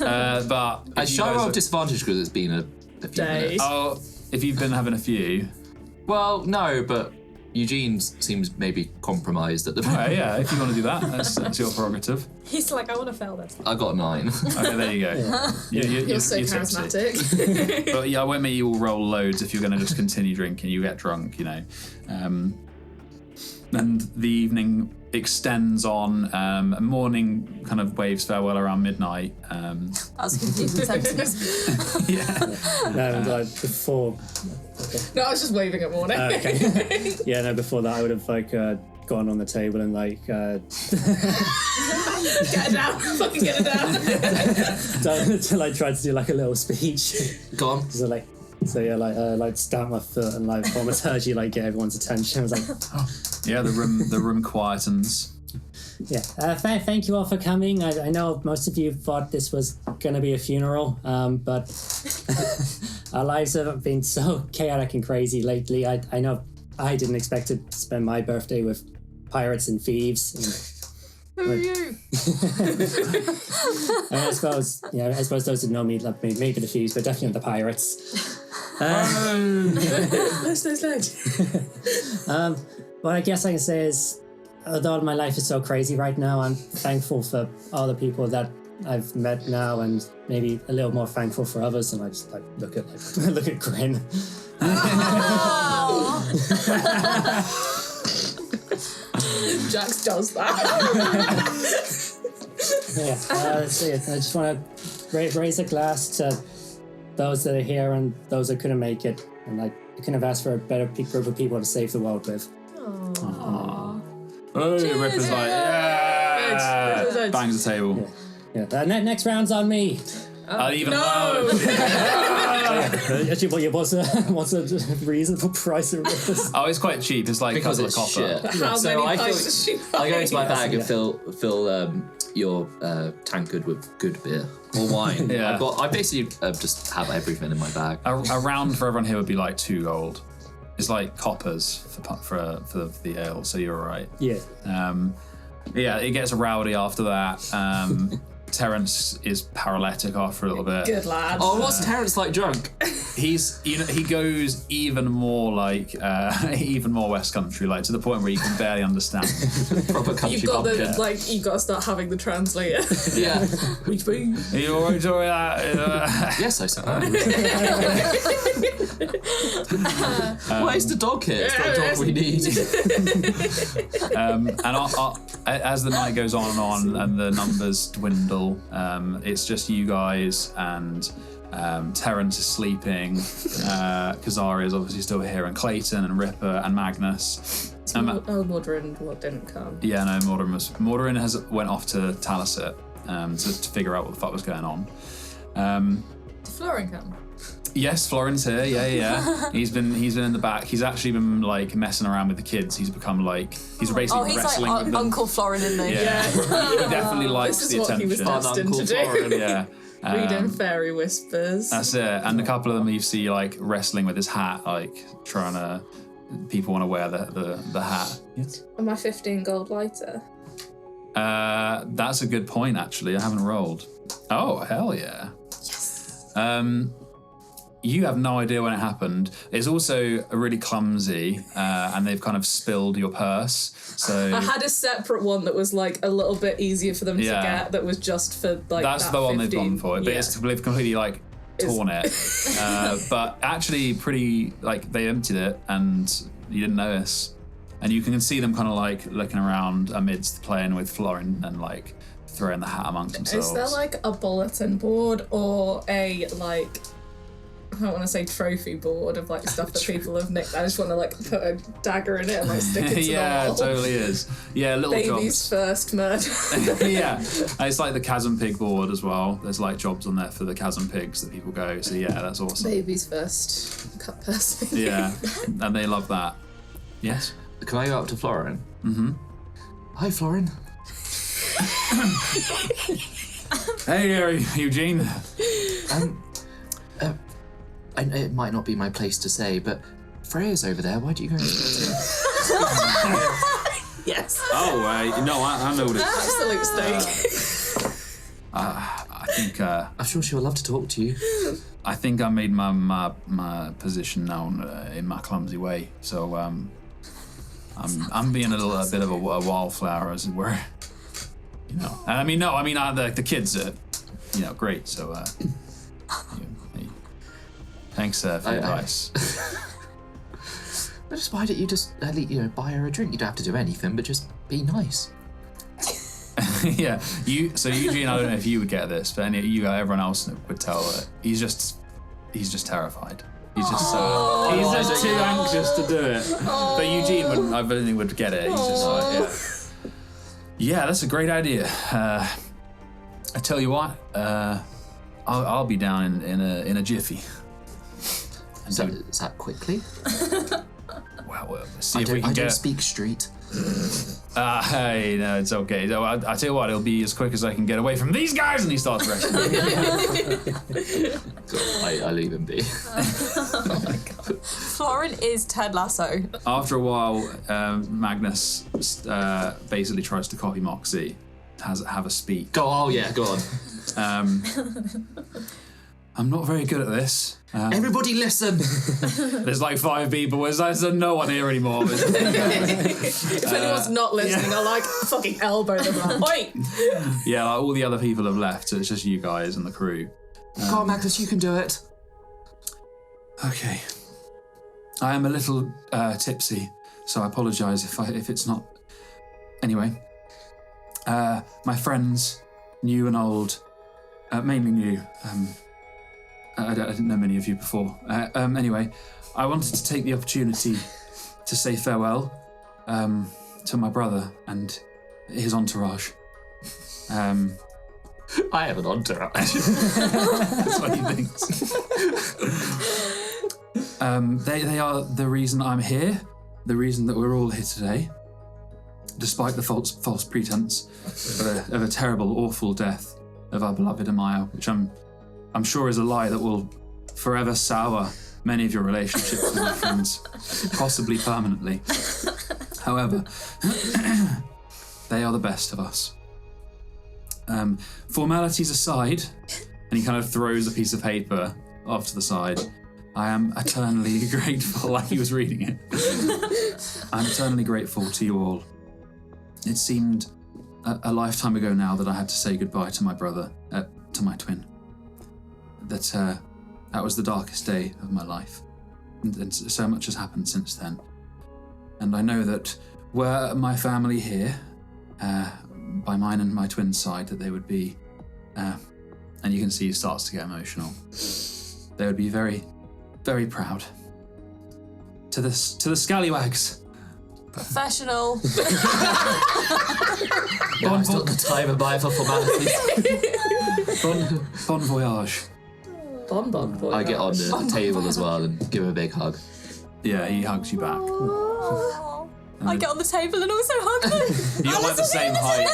But I if you shall guys roll are- disadvantage because it's been a few Day. minutes. Oh, if you've been having a few. Well, no, but Eugene seems maybe compromised at the moment. Okay, yeah, if you want to do that, that's your prerogative. He's like, I want to fail this. I got 9. Okay, there you go. You're so tipsy. charismatic. But yeah, I won't make you all roll loads if you're going to just continue drinking. You get drunk, And the evening extends on. Morning kind of waves farewell around midnight. that's a confusing sentence. No, like before. No, I was just waving at morning. Okay. Yeah, no, before that I would have gone on the table and Get it down. Fucking get it down. till I tried to do like a little speech. Go on. So stamp my foot and like thaumaturgy, like get everyone's attention. I was like, Yeah, the room quietens. yeah. Thank you all for coming. I know most of you thought this was gonna be a funeral, but our lives have been so chaotic and crazy lately. I know I didn't expect to spend my birthday with pirates and thieves. Who are you? And I suppose those that know me love me, maybe the thieves, but definitely the pirates. Those legs. What I guess I can say is, although my life is so crazy right now, I'm thankful for all the people that I've met now, and maybe a little more thankful for others. And I just look at Grin. Jax does that. Yeah, let's see. I just want to raise a glass to those that are here and those that couldn't make it. And like, I couldn't have asked for a better group of people to save the world with. Oh, Ripper's like, yeah! Bangs the table. Yeah. Next round's on me. I'll even loud. Actually, what's a reasonable price of Rippers? Oh, it's quite cheap. It's like Because a it's copper. shit. How So many I pints does she buy? I go into my bag and Yeah. fill your tankard with good beer or wine. Yeah. I basically just have everything in my bag. A round for everyone here would be like 2 gold. It's like coppers for the ale, so you're all right. Yeah. Yeah, it gets rowdy after that. Terence is paralytic after a little bit. Good lad. Oh, what's Terence like drunk? He goes even more like even more West Country, like to the point where you can barely understand. Proper country You've got bumpkin. you've got to start having the translator. Yeah. Which means Are you all right, Tori? Yes, I suppose. Where's the dog here? It's the dog we need. And as the night goes on and the numbers dwindle, it's just you guys and Terence is sleeping. Kazari is obviously still here, and Clayton and Ripper and Magnus. Mordrin didn't come. Yeah, no, Mordorin went off to Talisit to figure out what the fuck was going on. Did Florin come? Yes, Florin's here. Yeah. He's been in the back. He's actually been like messing around with the kids. He's become like he's basically he's wrestling like with them. Uncle Florin in there. Yeah. He definitely likes This is the what attention. he was destined to do. Florin. Yeah. Reading fairy whispers. That's it. And a couple of them you see like wrestling with his hat, like trying to. People want to wear the hat. Yes. Am I 15 gold lighter? That's a good point. Actually, I haven't rolled. Oh hell yeah. Yes. You have no idea when it happened. It's also really clumsy, and they've kind of spilled your purse. So I had a separate one that was like a little bit easier for them to Yeah. get. That was just for like. that's that the one 15. they've gone for. But Yeah. they've completely like torn it. But actually, pretty like they emptied it, and you didn't notice. And you can see them kind of like looking around amidst playing with Florin and like throwing the hat amongst themselves. Is there like a bulletin board or a like? I don't want to say trophy board of like stuff that people have nicked. I just want to like put a dagger in it and like stick it to Yeah, the wall. totally is. Yeah, little Baby's jobs. first murder. Yeah, and it's like the chasm pig board as well. There's like jobs on there for the chasm pigs that people go. So yeah, that's awesome. Baby's first cut person. Yeah, and they love that. Yes. Can I go up to Florin? Mm-hmm. Hi, Florin. Hey there, Eugene. It might not be my place to say, but Freya's over there. Why do you go and speak to her? Yes. Oh, no, I know this. Absolute steak. I think I'm sure she'll love to talk to you. I think I made my position known in my clumsy way. So I'm being a bit of a wallflower, as it were. You know. And the kids are, great. So thanks for the advice. But just why don't you just buy her a drink? You don't have to do anything, but just be nice. Yeah. So Eugene, I don't know if you would get this, but everyone else would tell that he's just terrified. He's just too anxious to do it. But Eugene I don't think would get it. He's just like, yeah, that's a great idea. I tell you what, I'll be down in a jiffy. Is that quickly? Well, see I if we can don't get. speak street. Hey, no, it's okay. So I tell you what, it'll be as quick as I can get away from these guys. And he starts wrestling. I leave him be. Florin is Ted Lasso. After a while, Magnus basically tries to copy Moxie, have a speak. Go on. I'm not very good at this. Everybody listen. There's like 5 people. There's no one here anymore. If anyone's not listening, I'll like fucking elbow them. Like, oi! Yeah, like all the other people have left, so it's just you guys and the crew. Come on, Magnus, you can do it. Okay. I am a little tipsy, so I apologise if it's not Anyway, my friends, new and old, mainly new. I didn't know many of you before. Anyway, I wanted to take the opportunity to say farewell to my brother and his entourage. I have an entourage. That's what he thinks. They are the reason I'm here, the reason that we're all here today, despite the false pretense of a terrible, awful death of our beloved Ahmaya, which I'm sure is a lie that will forever sour many of your relationships with my friends, possibly permanently. However, they are the best of us. Formalities aside, and he kind of throws a piece of paper off to the side, I am eternally grateful, like he was reading it. I'm eternally grateful to you all. It seemed a lifetime ago now that I had to say goodbye to my brother, to my twin. That was the darkest day of my life. And so much has happened since then. And I know that were my family here, by mine and my twin's side, that they would be, and you can see he starts to get emotional. They would be very, very proud. To the scallywags. Professional. Bon got the time and buy for formalities. Bon voyage. Bon voyage. I get on the table as well and give him a big hug. Yeah, he hugs you back. I get on the table and also hug them. You're like the same height.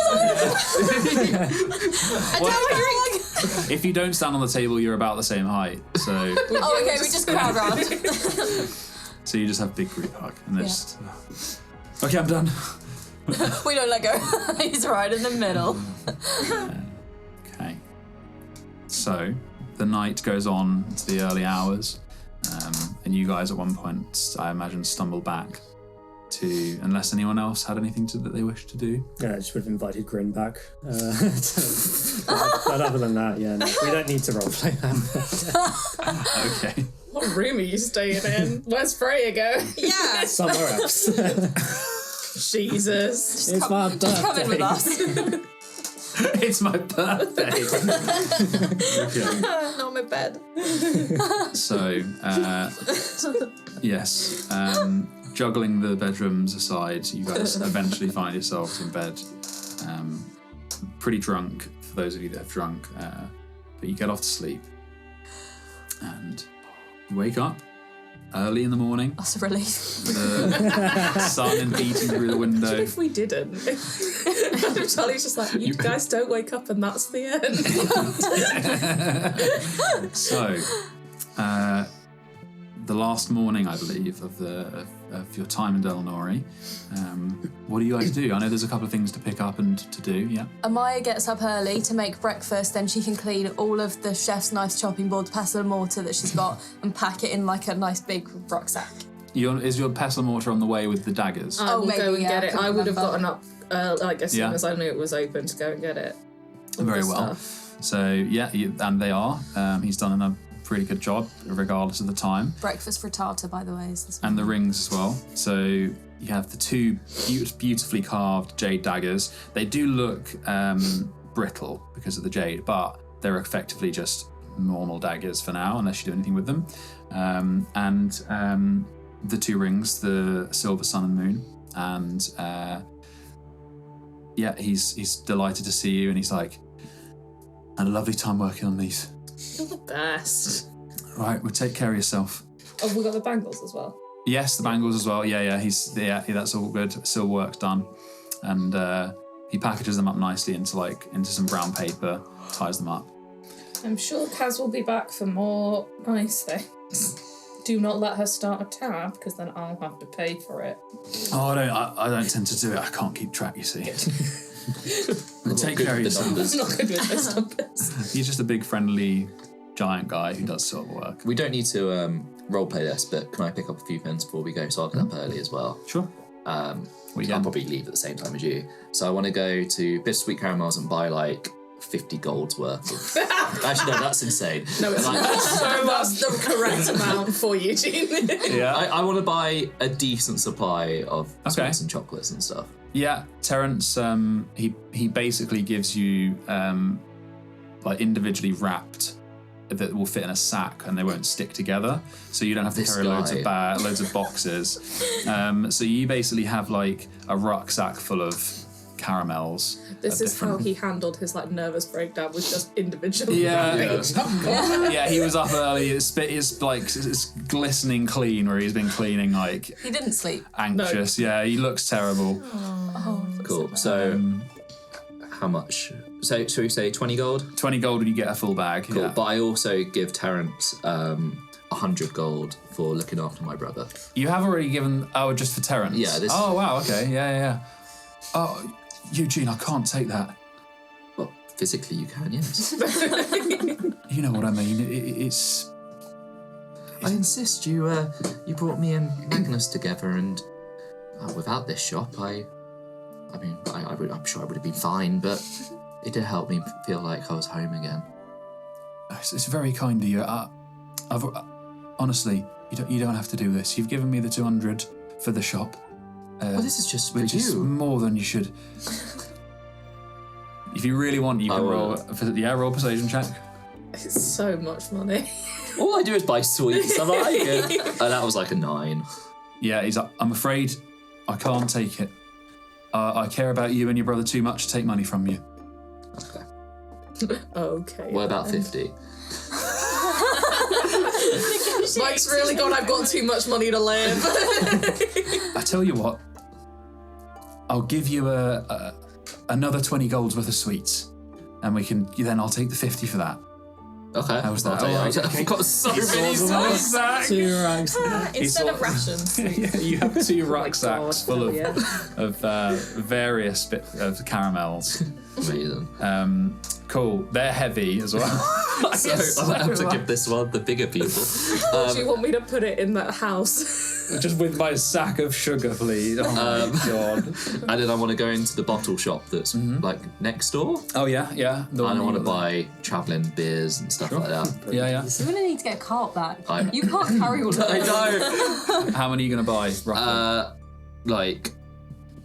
If you don't stand on the table, you're about the same height. So. Oh, okay, we just crowd round. So you just have big group hug, and just. Okay, I'm done. We don't let go. He's right in the middle. Okay. So the night goes on to the early hours, and you guys at one point, I imagine, stumble back to, unless anyone else had anything that they wished to do. Yeah, I just would have invited Grin back. But other than that, yeah, no, we don't need to roleplay that. Okay. What room are you staying in? Where's Freya go? Yeah. Somewhere else. Jesus. It's my birthday. Just come in with us. It's my birthday. Okay. Not my bed. So, yes, juggling the bedrooms aside, you guys eventually find yourselves in bed, pretty drunk, for those of you that have drunk, but you get off to sleep, and you wake up early in the morning. That's a relief. The sun beating through the window. If we didn't, Charlie's just like, you guys don't wake up and that's the end. So, the last morning, I believe, of your time in Delnori, what do you guys do? I know there's a couple of things to pick up and to do, yeah? Amaya gets up early to make breakfast, then she can clean all of the chef's nice chopping boards, pestle and mortar that she's got, and pack it in like a nice big rucksack. Is your pestle and mortar on the way with the daggers? I will maybe, go and yeah, get it. I would have remember. gotten up like as soon as I knew it was open to go and get it. Very well. So, yeah, and they are. He's done a pretty good job, regardless of the time. Breakfast frittata, by the way. Is this And the rings as well. So you have the two beautifully carved jade daggers. They do look brittle because of the jade, but they're effectively just normal daggers for now, unless you do anything with them. And the two rings, the silver sun and moon. And he's delighted to see you, and he's like, had a lovely time working on these. You're the best. Right, well, take care of yourself. Oh, we got the bangles as well. Yes, the bangles as well. Yeah, that's all good. Silver work's done, and he packages them up nicely into some brown paper, ties them up. I'm sure Kaz will be back for more nice things. Do not let her start a tab, because then I'll have to pay for it. Oh, I don't tend to do it. I can't keep track, you see. Take care of yourself. I'm not good with those numbers. He's just a big, friendly, giant guy who does silver work. We don't need to roleplay this, but can I pick up a few pins before we go? So I'll get up early as well. Sure. I'll probably leave at the same time as you. So I want to go to Bittersweet Caramels and buy like 50 gold's worth of... Actually, no, that's insane. No, it's not. That's the correct amount for Eugene. Yeah. I want to buy a decent supply of Okay. sweets and chocolates and stuff. Yeah, Terence, he basically gives you like individually wrapped that will fit in a sack and they won't stick together, so you don't have to This carry loads of boxes. So you basically have like a rucksack full of caramels. This is how he handled his like nervous breakdown, was just individually. Yeah, yeah. He was up early. It's like it's glistening clean where he's been cleaning like He didn't sleep. anxious. Yeah, he looks terrible. Cool. So, how much? So, should we say 20 gold? 20 gold when you get a full bag. Cool. Yeah. But I also give Terence 100 gold for looking after my brother. You have already given. Oh, just for Terence. Yeah. This. Oh wow. Okay. Yeah. Oh, Eugene, I can't take that. Well, physically you can, yes. You know what I mean. It's. I insist. You brought me and Magnus together, and without this shop, I'm sure I would have been fine, but it did help me feel like I was home again. It's very kind of you. Honestly, you don't have to do this. You've given me the 200 for the shop. Well, this is just for which is you. more than you should. If you really want, you can roll a persuasion check. It's so much money. All I do is buy sweets. I'm like, and that was like a 9. Yeah, he's like, I'm afraid I can't take it. I care about you and your brother too much to take money from you. Okay. Okay. What about 50? Mike's really gone, I've got too much money to live. I tell you what, I'll give you another 20 golds worth of sweets, and then I'll take the 50 for that. Okay. How's that? I've got so many sweets. 2 rugs. Instead of rations. Yeah, you have 2 rucksacks God, full yeah. of various bits of caramels. Amazing. Cool. They're heavy as well. So I might have to give this one the bigger people. Do you want me to put it in that house? Just with my sack of sugar, please. Oh my god. And then I want to go into the bottle shop that's like next door. Oh yeah. And I want to buy travelling beers and stuff like that. Yeah. You're gonna need to get a cart back. I- You can't carry all of I those. know. How many are you gonna buy? Roughly? Like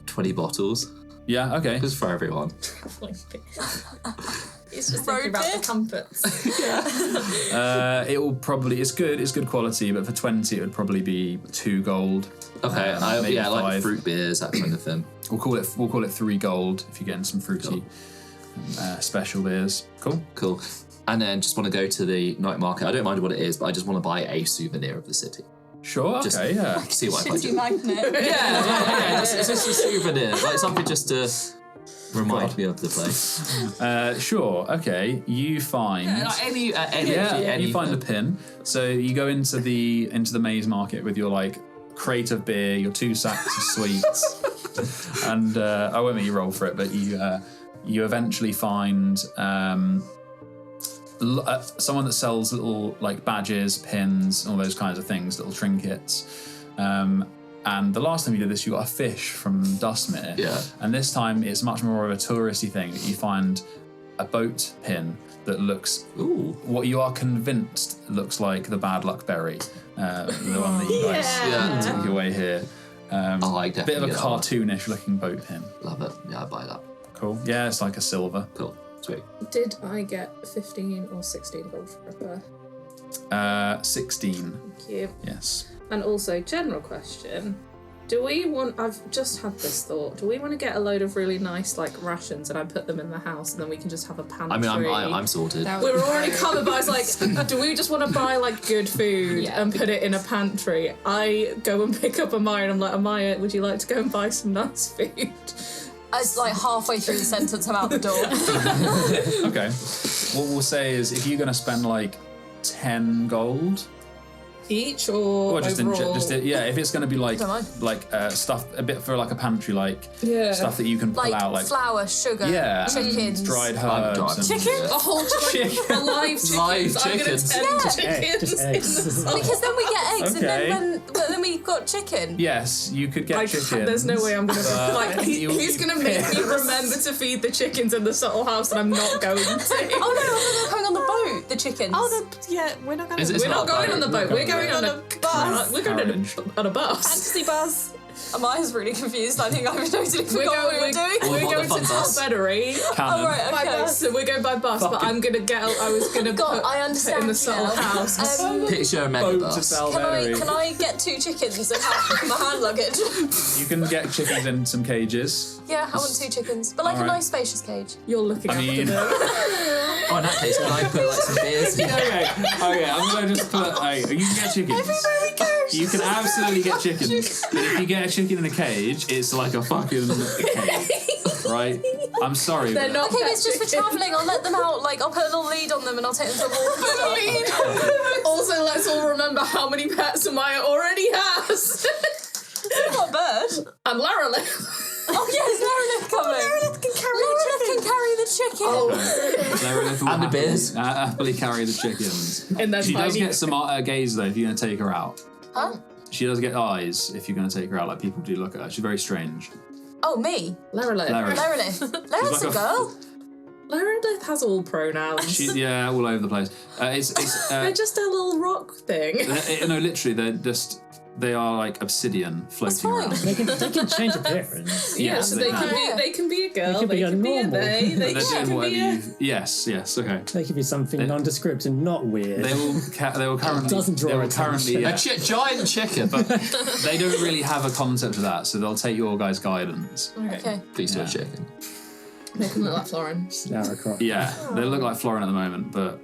20 bottles. Yeah. Okay. Just for everyone. It's just thinking about the comforts. It will probably. It's good. It's good quality, but for 20, it would probably be 2 gold. Okay. Maybe like 5. fruit beers, that kind of thing. We'll call it 3 gold if you're getting some fruity special beers. Cool. And then just want to go to the night market. I don't mind what it is, but I just want to buy a souvenir of the city. Sure. Just Okay. Yeah. See what I can Shitty do. magnet. Yeah. It's just a souvenir, like something just to remind me of the place. Sure. Okay. You find. You find a pin. So you go into the maze market with your like crate of beer, your 2 sacks of sweets, and I won't make you roll for it, but you eventually find someone that sells little like badges, pins, all those kinds of things, little trinkets. And the last time you did this, you got a fish from Dustmere. Yeah. And this time it's much more of a touristy thing. You find a boat pin that looks, what you are convinced looks like the bad luck berry. The one that you guys took your way here. Definitely bit of a get that one. cartoonish looking boat pin. Love it. Yeah, I buy that. Cool. Yeah, it's like a silver. Cool. Sweet. Did I get 15 or 16 gold for Ripper? 16. Thank you. Yes. And also, general question. Do we want, I've just had this thought, do we want to get a load of really nice like rations and I put them in the house and then we can just have a pantry? I mean, I'm sorted. We were already covered, but I was like, do we just want to buy like good food and put it in a pantry? I go and pick up Ahmaya and I'm like, Ahmaya, would you like to go and buy some nice food? It's like halfway through the sentence, I'm out the door. Okay. What we'll say is if you're going to spend like 10 gold, each or Or just overall? if it's going to be like Don't stuff a bit for like a pantry, like Yeah. stuff that you can pull Like out, like flour, sugar, chickens. dried I'm herbs, and Chickens? A whole chicken. Live chickens. Live I'm going to chickens. tend Just chickens in eggs. the summer. Because then we get eggs, Okay. and then we got chicken. Yes, you could get chicken. There's no way I'm going to... Like, you'll he's be going to make me pissed. remember to feed the chickens in the subtle house, and I'm not going to. Oh no, I thought they were coming on the boat, the chickens. We're not going Is to. it- We're not going on the boat. We're going on a bus. We're going on a bus. Fantasy bus. Amaya's really confused. I think I've totally We're forgot what we were doing. we're What going the to fun bus? Talbeddery. Cannon. Oh, right, By okay. bus, so we're going by bus, but I'm gonna get. I was gonna God, put, I put understand in the you subtle now. house. Picture a mega Boat to bus. Salberry. Can I get 2 chickens and have my hand luggage? You can get chickens in some cages. Yeah, I want 2 chickens, but like a Alright. nice spacious cage. You're looking I after mean- them. Oh, in that case, can I put like some beers? Okay, I'm gonna just put. You can get chickens. You can absolutely get chickens, but if you get a chicken in a cage, it's like a fucking cage, right? I'm sorry. They're but- not. Okay, but pet it's just for chickens. travelling. I'll let them out. Like, I'll put a little lead on them and I'll take them to a walk. Also, let's all remember how many pets Ahmaya already has. Not a bird. And Lara. Oh yes, Meredith coming. Meredith can carry the chicken. Meredith will And the beers. happily carry the chickens. And then She does tiny- get some gaze though if you're going to take her out. Huh? She does get eyes if you're going to take her out. Like people do look at her. She's very strange. Oh, me. Lara. Meredith. Meredith. Meredith's like a a- girl. Meredith has all pronouns. She's all over the place. It's They're just a little rock thing. no, literally they are like obsidian floating fine. around. They can change appearance. Yeah, Yes, so they they can. can be. They can be a girl. They can be a normal. they. They They're doing can whatever be a. you. Yes, okay. They could be something nondescript and not weird. They will currently. Doesn't draw they will attention. currently. A giant chicken. But they don't really have a concept of that, so they'll take your guys' guidance. Okay. Please do Yeah. a chicken. They can look like Florin. Lara Croft. Yeah, they look like Florin at the moment, but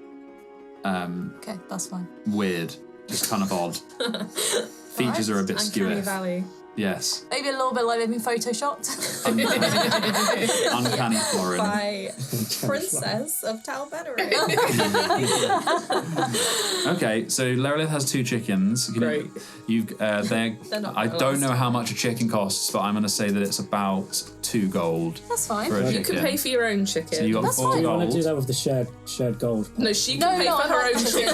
Okay, that's fine. weird, just kind of odd. Features are a bit Uncanny skewy. Valley. Yes, Maybe a little bit like they've been photoshopped. uncanny Florin. By Princess of Talbeddery. Okay, so Lerolith has 2 chickens. Great. They're not I very don't know how much a chicken costs, but I'm going to say that it's about 2 gold That's fine. for a You chicken. can pay for your own chicken. So you got That's 4 fine. Do you want to do gold. that with the shared gold? No, she No, can pay no, for I her like own the chicken.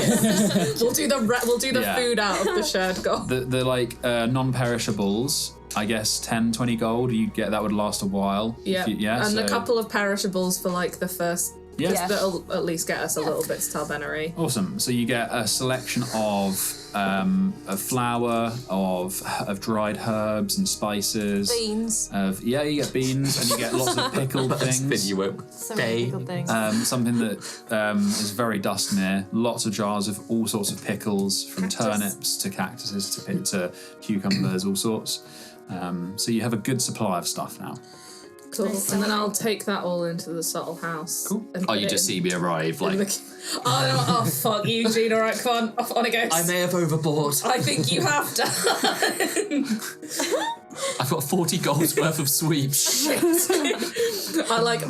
We'll do the Yeah. food out of the shared gold. The like non-perishables, I guess 10, 20 gold. You get that would last a while. Yeah, Yeah. and so, a couple of perishables for like the first. Yeah. That'll at least get us a little bit to Talbeddery. Awesome. So you get a selection of flour, of dried herbs and spices. Beans. You get beans and you get lots of pickled Then things. you won't So many pickled things. Something that is very Dustmere. Lots of jars of all sorts of pickles, from turnips to cactuses to cucumbers, all sorts. So you have a good supply of stuff now. Cool. And then I'll take that all into the subtle house. Cool. and Oh, put you it just in- see me arrive, in like, the- Oh, fuck you, Eugene. All right, come on. Off on it goes. I may have overboard. I think you have done. I've got 40 gold's worth of sweeps. I like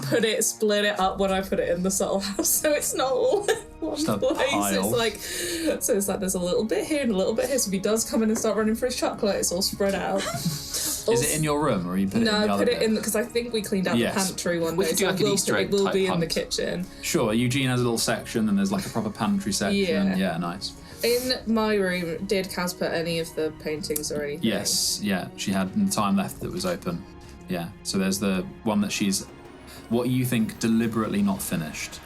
split it up when I put it in the subtle house, so it's not all in one Just a place. pile. It's like there's a little bit here and a little bit here. So if he does come in and start running for his chocolate, it's all spread out. Is it in your room or you put it in the No, other put it bit? in because I think we cleaned out Yes. the pantry one We day. could do so like an Easter egg it will type be in the hunt. kitchen. Sure, Eugene has a little section and there's like a proper pantry section. Yeah. Nice. In my room, did Kaz put any of the paintings or anything? Yes, yeah, she had the time left that was open. Yeah, so there's the one that she's, what you think, deliberately not finished,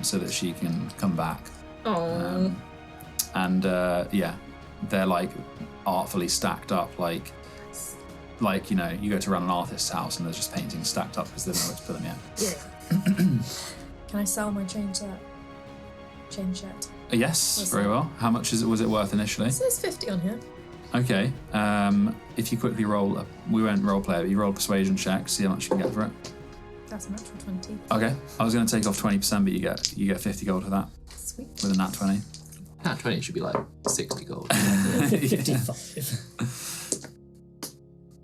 so that she can come back. Oh. And they're like artfully stacked up, like you know, you go to run an artist's house and there's just paintings stacked up because they don't know where to put them yet. Can I sell my chain set? Chain set. Yes, very well. How much was it worth initially? It says 50 on here. Okay. If you quickly roll, we won't role play, but you roll a persuasion check, see how much you can get for it. That's a natural 20. Okay. I was going to take off 20%, but you get 50 gold for that Sweet. with a nat 20. Nat 20 should be like 60 gold. 55.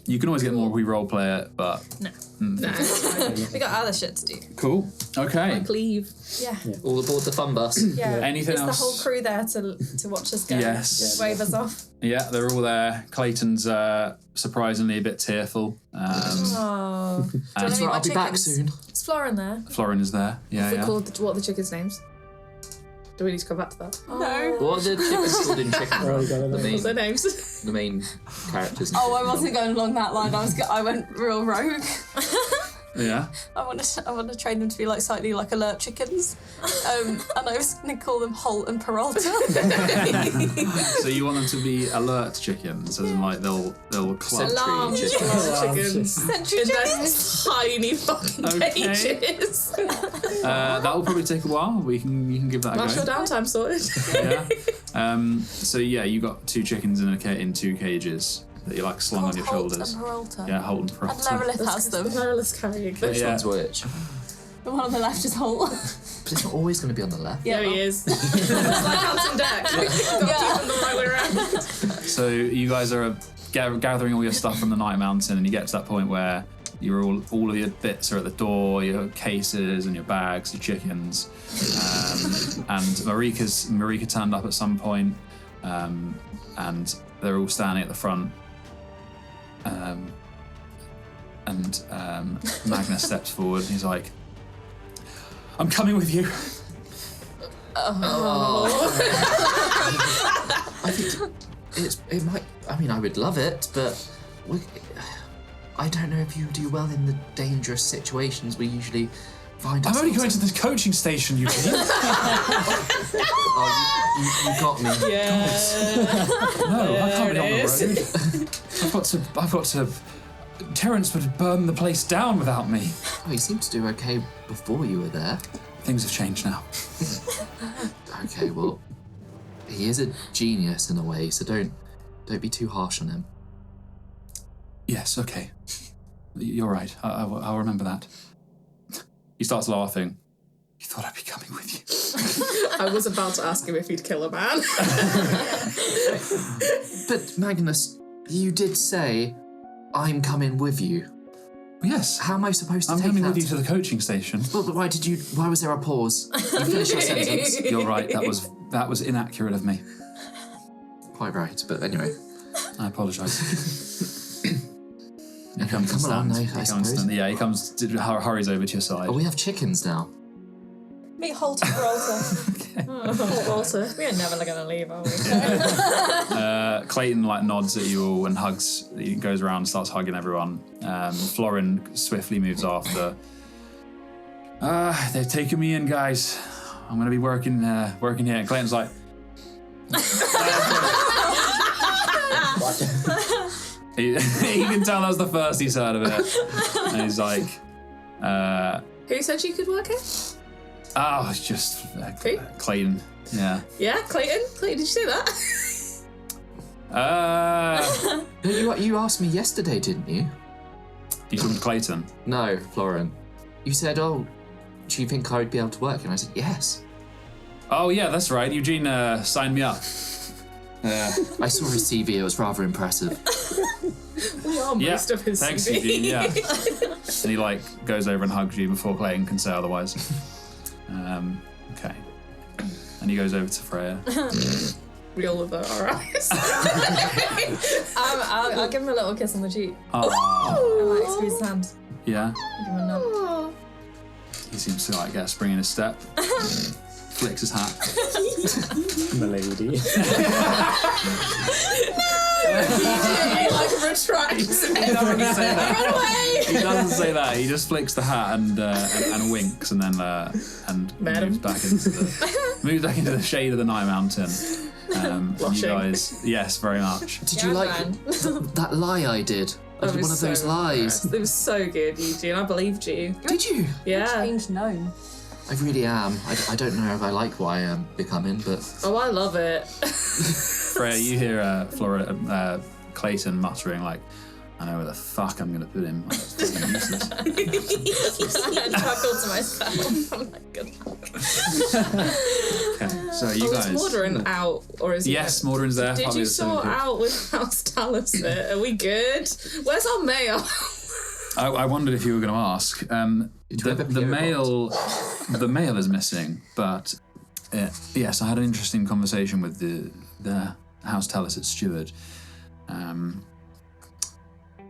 You can always get more if we roleplay it, but... No. No. We got other shit to do. Cool. Okay. Like leave. Yeah. All aboard the fun bus. Yeah. Anything Is else? the whole crew there to watch us go? Yes. Wave us off. Yeah, they're all there. Clayton's surprisingly a bit tearful. Oh. That's right, I'll be back soon. Is Florin there? Florin is there. Yeah, We yeah. called what are the chickens' names? Do we need to go back to that? No. What are the chickens called in Chicken Oh, Run? you got it. What's their names? The main characters. Oh, I wasn't going along that line. I went real rogue. Yeah. I want to train them to be like slightly like alert chickens, and I was going to call them Holt and Peralta. So you want them to be alert chickens, as in like they'll club. Alarm chickens. Sentry In their chickens. tiny fucking Okay. cages. That will probably take a while. You can give that a That's your go. downtime sorted. Yeah. So yeah, you got 2 chickens in 2 cages that you like slung on your Holt shoulders. and Peralta. Yeah, Holt and And Peralta. Merilith has them. Perilous carrying. Which Yeah. one's which? The one on the left is Holt. But it's not always going to be on the left. There he is. It's like Handsome Deck. Got Yeah. them the right way around. So you guys are gathering all your stuff from the Night Mountain, and you get to that point where you're all of your bits are at the door, your cases and your bags, your chickens, and Marika turned up at some point, and they're all standing at the front. And Magnus steps forward and he's like, I'm coming with you. I think it might. I mean, I would love it, but I don't know if you do well in the dangerous situations we usually find I'm ourselves only going to in. the coaching station, Eugene. Oh, you got me. Yeah. No, I can't be on There it the road. I've got to. Terrence would burn the place down without me. Oh, you seemed to do okay before you were there. Things have changed now. Okay, well, he is a genius in a way, so don't be too harsh on him. Yes, okay. You're right. I'll remember that. He starts laughing. You thought I'd be coming with you. I was about to ask him if he'd kill a man. But Magnus, you did say, I'm coming with you. Yes. How am I supposed to I'm take coming that? with you to the coaching station. But why was there a pause? You finish your sentence. You're right. That was inaccurate of me. Quite right, but anyway. I apologise. He Come comes and along, stands. I He suppose. comes. Yeah, he comes. Hurries over to your side. Oh, we have chickens now. Meet Holt and Peralta. Walter. We are never going to leave, are we? Clayton nods at you all and hugs. He goes around and starts hugging everyone. Florin swiftly moves after. They've taken me in, guys. I'm going to be working here. And Clayton's like. he can tell that was the first he's heard of it. And he's like, Who said you could work here? oh, it's just Who? Clayton. Yeah. Yeah, Clayton. Clayton, did you say that? No, you asked me yesterday, didn't you? You talking to Clayton? No, Florin. You said, oh, do you think I would be able to work? And I said, yes. Oh yeah, that's right. Eugene signed me up. I saw his CV, it was rather impressive. We are Yeah, most of his thanks, CV. Eugene. Yeah, and he goes over and hugs you before Clayton can say otherwise. Okay, and he goes over to Freya. We all avert our eyes. I'll give him a little kiss on the cheek. Oh, I might squeeze his hand. yeah. Give him a nod. He seems to get a spring in his step. Flicks his hat. Milady. He retracts it. He doesn't say that. Run away! He doesn't say that. He just flicks the hat and winks and then moves back into the shade of the Night Mountain. And you Blushing. guys, yes, very much. Did you like that lie I did? I did one of those lies. It was so good, Eugene. I believed you. Did you? Yeah. Change known. I really am. I don't know if I like what I am becoming, but Oh, I love it. Freya, you hear Clayton muttering I know where the fuck I'm gonna put him. That's fucking useless. I chuckled to myself. I'm like, good. Okay. So you guys. Is Mordarin out, or is he? Yes, Mordarin's there. Did Probably you the same sort group. out with House Talisker? Are we good? Where's Ahmaya? I wondered if you were going to ask. The mail is missing, but yes, I had an interesting conversation with the House Talisker steward.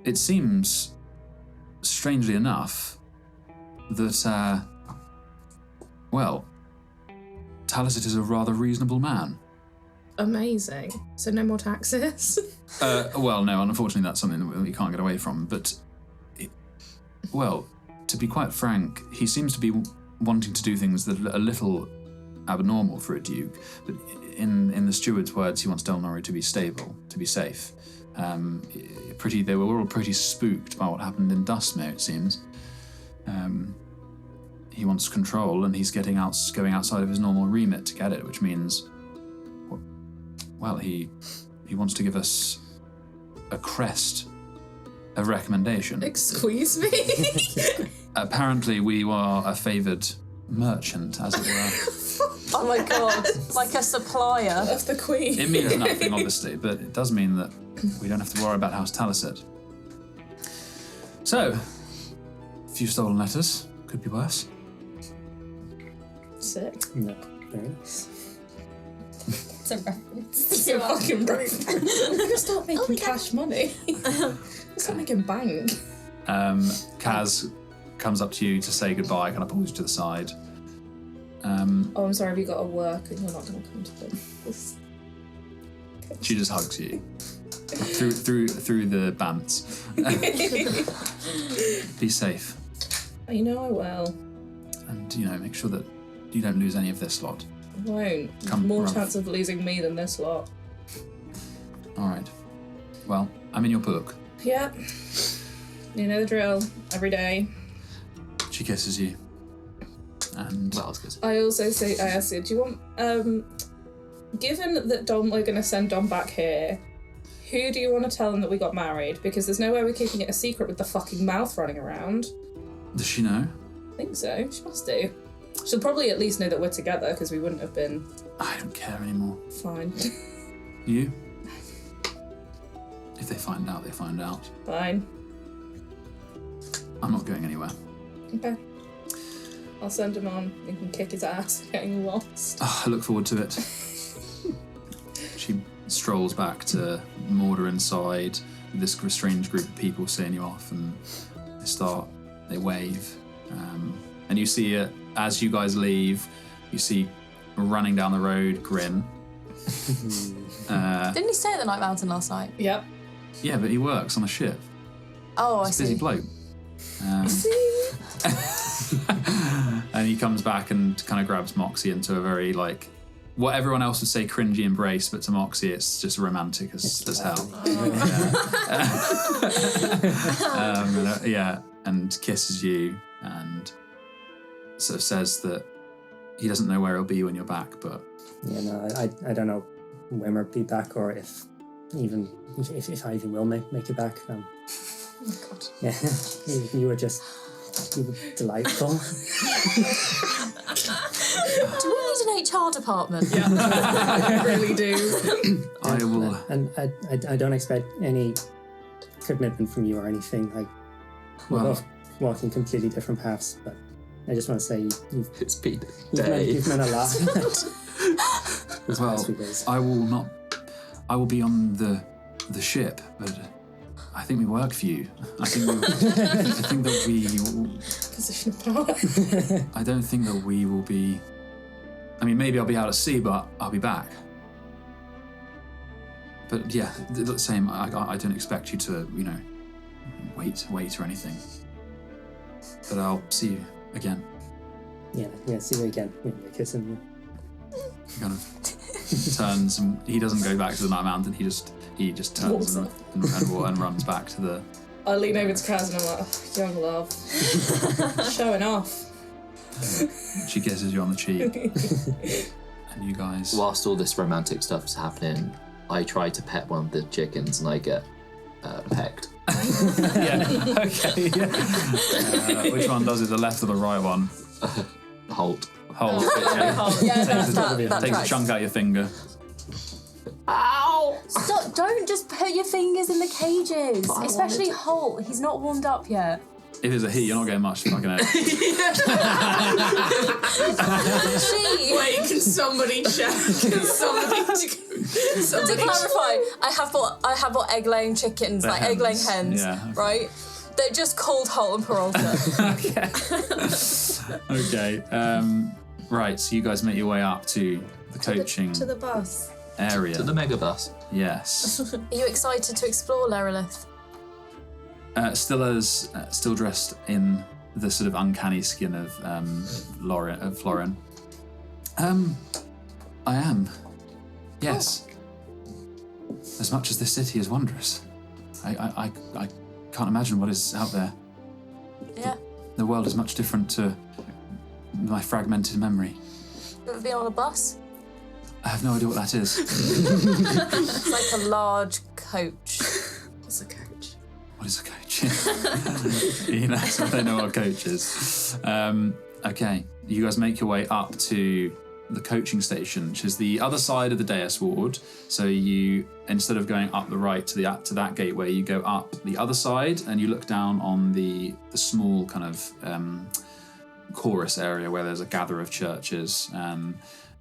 It seems, strangely enough, that Talisker is a rather reasonable man. Amazing. So no more taxes? Well, no, unfortunately that's something that we can't get away from, but to be quite frank, he seems to be wanting to do things that are a little abnormal for a duke, but in the steward's words, he wants Delnori to be stable, to be safe. They were all pretty spooked by what happened in Dustmere, it seems. He wants control, and he's going outside of his normal remit to get it, which means, he wants to give us a crest of recommendation. Excuse me? Apparently, we are a favoured merchant, as it were. Oh my god, like a supplier. Of the Queen. It means nothing, obviously, but it does mean that we don't have to worry about House Talisker. So, a few stolen letters. Could be worse. Sick. No, very nice. It's a reference. It's a fucking reference. I'm gonna start making cash money. Start making bank. Kaz comes up to you to say goodbye, kind of pulls you to the side. I'm sorry, have you got to work and you're not going to come to them? She just hugs you through the bands. Be safe, You know I will. and make sure that you don't lose any of this lot. I won't. Come, More Ruff. chance of losing me than this lot. All right. Well, I'm in your book. Yep. You know the drill. Every day. She kisses you, and Well, I was good. I also say, I asked you, do you want, given that we're going to send Dom back here, who do you want to tell them that we got married? Because there's no way we're keeping it a secret with the fucking mouth running around. does she know? I think so. She must do. She'll probably at least know that we're together, because we wouldn't have been I don't care anymore. fine. You? If they find out, they find out. Fine. I'm not going anywhere. Okay. I'll send him on. You can kick his ass for getting lost. Oh, I look forward to it. She strolls back to Mordarin's side with this strange group of people seeing you off, and they wave. And you see it, as you guys leave, you see running down the road Grin. Didn't he stay at the Night Mountain last night? Yep. Yeah, but he works on a ship. Oh, I He's a busy see. bloke. And he comes back and kind of grabs Moxie into a very, what everyone else would say cringy embrace, but to Moxie it's just romantic as hell. And kisses you and sort of says that he doesn't know where he'll be when you're back, but... Yeah, no, I don't know when we'll be back, or if I even will make it back. Oh my god. Yeah, you were delightful. Do we need an HR department? Yeah, I really do. I will... And I don't expect any commitment from you or anything. We're both walking completely different paths, but I just want to say It's been you've meant a lot. These Well, past few days. I will be on the ship, but I think we work for you. I think that we... Position of power. I don't think that we will be... I mean, maybe I'll be out at sea, but I'll be back. But yeah, the same, I don't expect you to, wait or anything. But I'll see you again. Yeah, see you again. Kissing you. He kind of turns, and he doesn't go back to the Night Mountain. He just turns and runs back to the... I lean over to Kaz and I'm like, oh, young love. Showing off. She kisses you on the cheek. And you guys... Whilst all this romantic stuff is happening, I try to pet one of the chickens and I get pecked. Yeah, okay. Yeah. Which one does it, the left or the right one? Halt. Hold. Yeah, that Take a tracks. chunk out your finger. Ow! Stop, don't just put your fingers in the cages. But I Especially wanted to. Holt. He's not warmed up yet. If it's a he, you're not getting much fucking out. Wait, can somebody check? Can somebody To clarify, I have bought egg-laying chickens, They're like egg-laying hens, yeah, okay. right? They're just called Holt and Peralta. Okay. Right, so you guys make your way up to the coaching To the bus. area. To the megabus. Yes. Are you excited to explore Lerolith? Still dressed in the sort of uncanny skin of Florin. I am. Yes. As much as this city is wondrous, I can't imagine what is out there. Yeah. The world is much different to my fragmented memory. You ever been on a bus? I have no idea what that is. It's like a large coach. What's a coach? What is a coach? You know, so they know what a coach is. Okay, you guys make your way up to the coaching station, which is the other side of the dais ward. So you, instead of going up the right to that gateway, you go up the other side and you look down on the small kind of chorus area where there's a gather of churches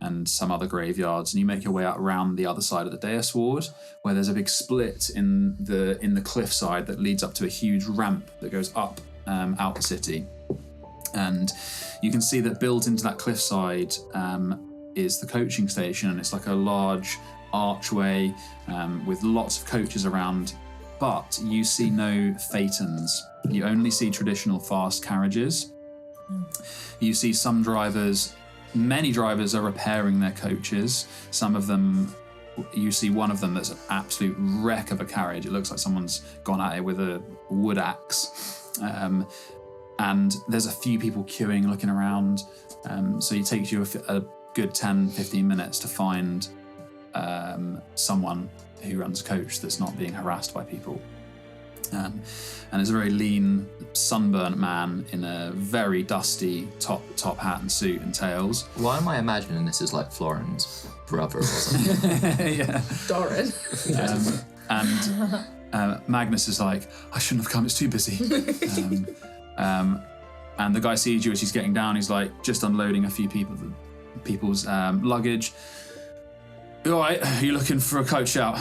and some other graveyards, and you make your way out around the other side of the dais ward, where there's a big split in the cliffside that leads up to a huge ramp that goes up out the city. And you can see that built into that cliffside is the coaching station, and it's like a large archway with lots of coaches around, but you see no phaetons. You only see traditional fast carriages. You see some drivers, many drivers are repairing their coaches. Some of them, you see one of them that's an absolute wreck of a carriage. It looks like someone's gone at it with a wood axe. And there's a few people queuing, looking around. So it takes you a good 10, 15 minutes to find someone who runs a coach that's not being harassed by people. And it's a very lean, sunburnt man in a very dusty top hat and suit and tails. Why am I imagining this as like Florin's brother or something? Yeah. Doran. And Magnus is like, I shouldn't have come, it's too busy. And the guy sees you as he's getting down. He's like, just unloading a few people's luggage. You all right? Are you looking for a coach out?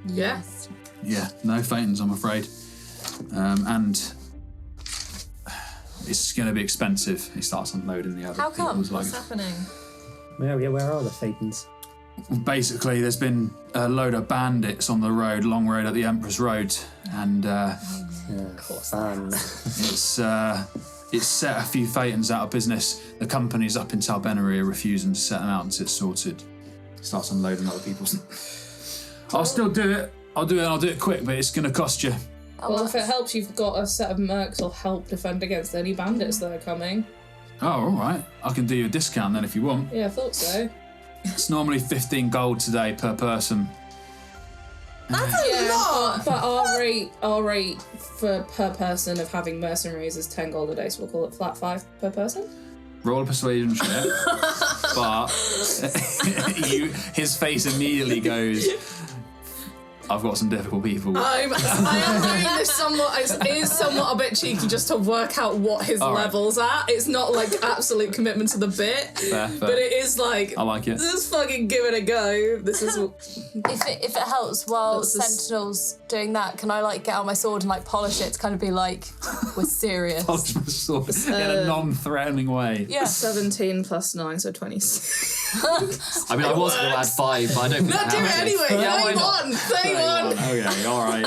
Yes. Yeah, no phaetons, I'm afraid. And it's going to be expensive. He starts unloading the other How come? people's What's luggage. happening? Where are the phaetons? Basically, there's been a load of bandits on the road, long road at the Emperor's Road, and Fun. it's set a few phaetons out of business. The companies up in Talbenary are refusing to set them out until it's sorted. Starts unloading other people's. I'll still do it. I'll do it quick, but it's going to cost you. Well, if it helps, you've got a set of mercs that'll help defend against any bandits that are coming. Oh, all right. I can do you a discount then if you want. Yeah, I thought so. It's normally 15 gold today per person. That's a lot! But our rate for per person of having mercenaries is 10 gold a day, so we'll call it flat 5 per person. Roll a persuasion check, but his face immediately goes, I've got some difficult people. I am doing this somewhat. It is somewhat a bit cheeky just to work out what his All right. level's at. It's not like absolute commitment to the bit, Fair. but it is like I like it. let's fucking give it a go. This is If it helps while That's just- Sentinel's doing that, can I like get out my sword and like polish it to kind of be like, we're serious? Polish my sword in a non-threatening way. Yeah. 17 plus 9, so 26. I mean, I was going to add 5, but I don't think No, do it anyway. Yeah, why not? 31. Okay, all right.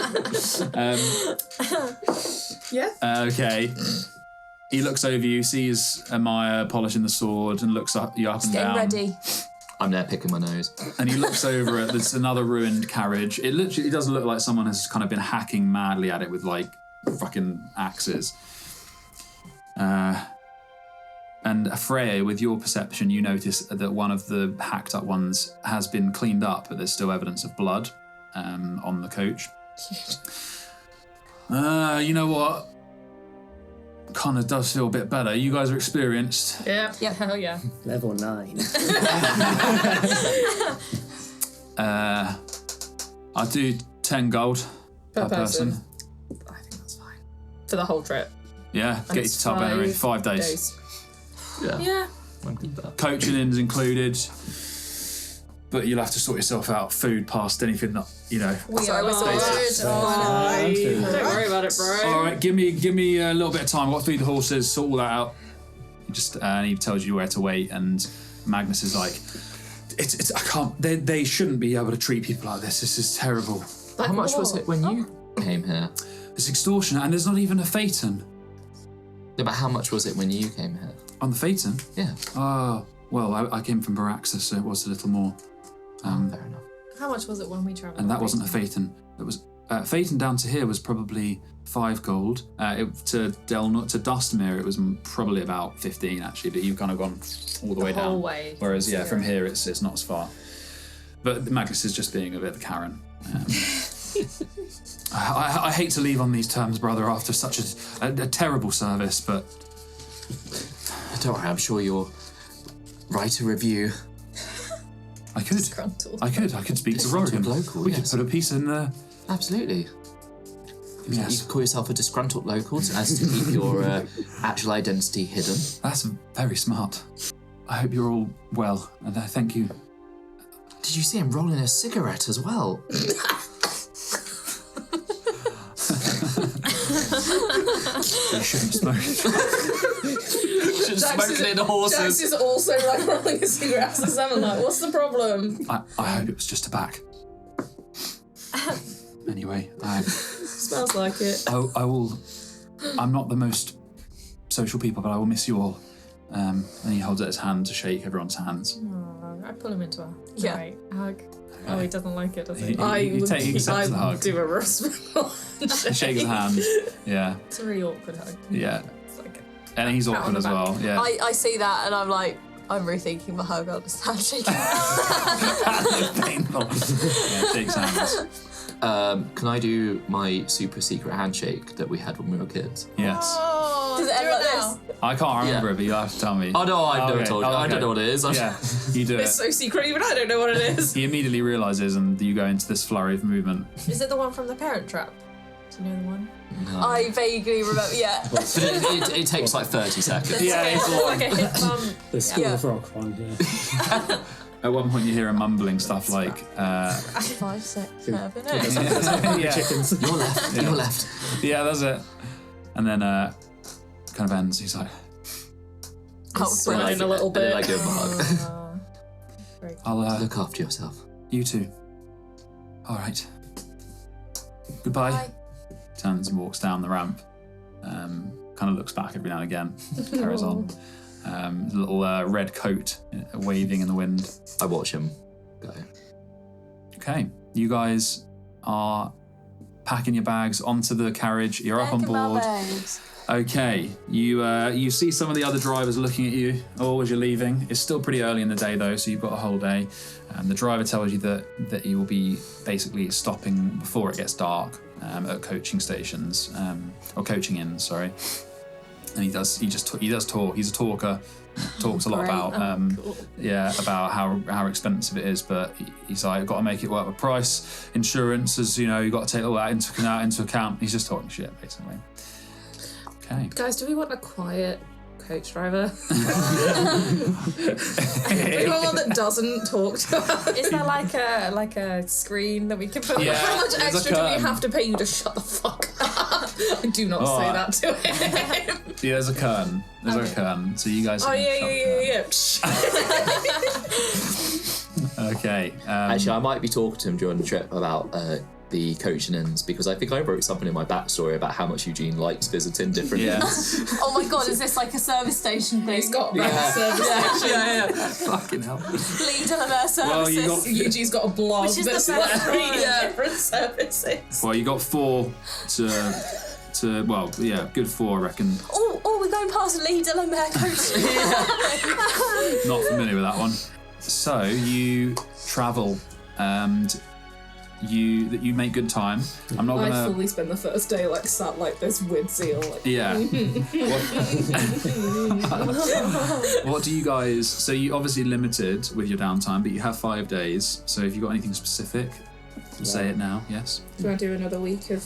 Yeah. Okay. He looks over you, sees Ahmaya polishing the sword, and looks you up and Getting down. ready. I'm there picking my nose. And he looks over at this another ruined carriage. It literally does look like someone has kind of been hacking madly at it with like fucking axes. And Freya, with your perception, you notice that one of the hacked up ones has been cleaned up, but there's still evidence of blood on the coach. You know what? kind of does feel a bit better. You guys are experienced. Yeah. Yep. Hell yeah. Level 9. I do 10 gold Per person. I think that's fine. For the whole trip. Yeah, And get you it's to Talberry. 5 days. Yeah. Yeah. I'm good with that. Coaching in's included, but you'll have to sort yourself out. Food past anything that We Sorry, are we're sorted. fine. Don't worry about it, bro. All right, give me a little bit of time. I've got to feed the horses, sort all that out. And he tells you where to wait. And Magnus is like, it's I can't. They shouldn't be able to treat people like this. This is terrible. How much was it when you came here? It's extortionate, and there's not even a phaeton Yeah, but how much was it when you came here? on the phaeton. Yeah. Oh, well, I came from Baraxis, so it was a little more. Fair enough. How much was it when we travelled? And that wasn't a phaeton. It was phaeton down to here was probably 5 gold. To Dustmere, it was probably about 15 actually. But you've kind of gone all the way down. whole way. Whereas from here it's not as far. But Magnus is just being a bit of a Karen. I hate to leave on these terms, brother, after such a terrible service, but Don't worry, I'm sure you'll write a review. I could speak to Rorigan. Local, We yes. could put a piece in there. Absolutely. You Yes, could call yourself a disgruntled local as to keep your actual identity hidden. that's very smart. I hope you're all well, and thank you. Did you see him rolling a cigarette as well? You shouldn't smoke. Should smoke near the horses. Jax is also like rolling a cigarette as I'm like, what's the problem? I hope it was just a back. Anyway, Smells like it. I will. I'm not the most social people, but I will miss you all. And he holds out his hand to shake everyone's hands. I pull him into a hug. Oh, he doesn't like it, does he? He accepts the hug. do a respectful He shakes the hand. Yeah, It's a really awkward hug. yeah. It's like And he's Pat on awkward the as back. well. Yeah. I see that and I'm like, I'm rethinking my hug. I'll just handshake. Painful. Yeah, shakes hands. Can I do my super secret handshake that we had when we were kids? Yes. Does it end like this? I can't remember Yeah. it, but you have to tell me. Oh no, I've never Okay. told you. Oh, I don't okay. know what it is. Yeah, you do It's it. so secret, even I don't know what it is. He immediately realises, and you go into this flurry of movement. Is it the one from the Parent Trap? Do you know the one? No. I vaguely remember, yeah. But it takes like 30 seconds. Yeah, It's like a hip bump. The School Yeah. of Rock one, yeah. At one point, you hear him mumbling stuff like, 5, 6, 7, 8. yeah, Chickens. Your left, your left. yeah, that's it. And then kind of ends. He's like, Smiling a little And then I bit. give him a hug. I'll Look after yourself. you too. All right. Goodbye. Bye. Turns and walks down the ramp. Kind of looks back every now and again. Carries on. Little red coat waving in the wind. I watch him go. Okay, you guys are packing your bags onto the carriage. You're up on Think about board. babes. Okay, you see some of the other drivers looking at you as you're leaving. It's still pretty early in the day though, so you've got a whole day. The driver tells you that you will be basically stopping before it gets dark at coaching stations or coaching inns. Sorry, and he does talk. He's a talker. Talks a lot Great. about about how expensive it is, but he's like, I've got to make it work with price, insurance, as you know, you've got to take all that into account. He's just talking shit basically. Okay. Guys, do we want a quiet coach driver? Anyone that doesn't talk to us? Is there like a screen that we can put? Yeah. How much There's a extra do we curtain. have to pay you to shut the fuck up? I do not say that to him. Yeah, there's a curtain. There's a curtain. So you guys. Oh can yeah. shut the- Okay. Actually, I might be talking to him during the trip about the coaching inns because I think I wrote something in my backstory about how much Eugene likes visiting different Yeah. inns. Oh my god, is this like a service station thing? He's got Yeah. back service. yeah. Fucking hell. Lee Delamere services. Well, you got. Eugene's got a blog Which is that's the best like 3 one. different services. Well, you got 4 to. Well, yeah, good 4, I reckon. Oh, we're going past Lee Delamere coach. Not familiar with that one. So you travel and you make good time. I'm not I gonna. fully spend the first day like sat like this with zeal. Like, Yeah. What do you guys? So you obviously limited with your downtime, but you have 5 days. So if you got anything specific, say it now. Yes. do I do another week of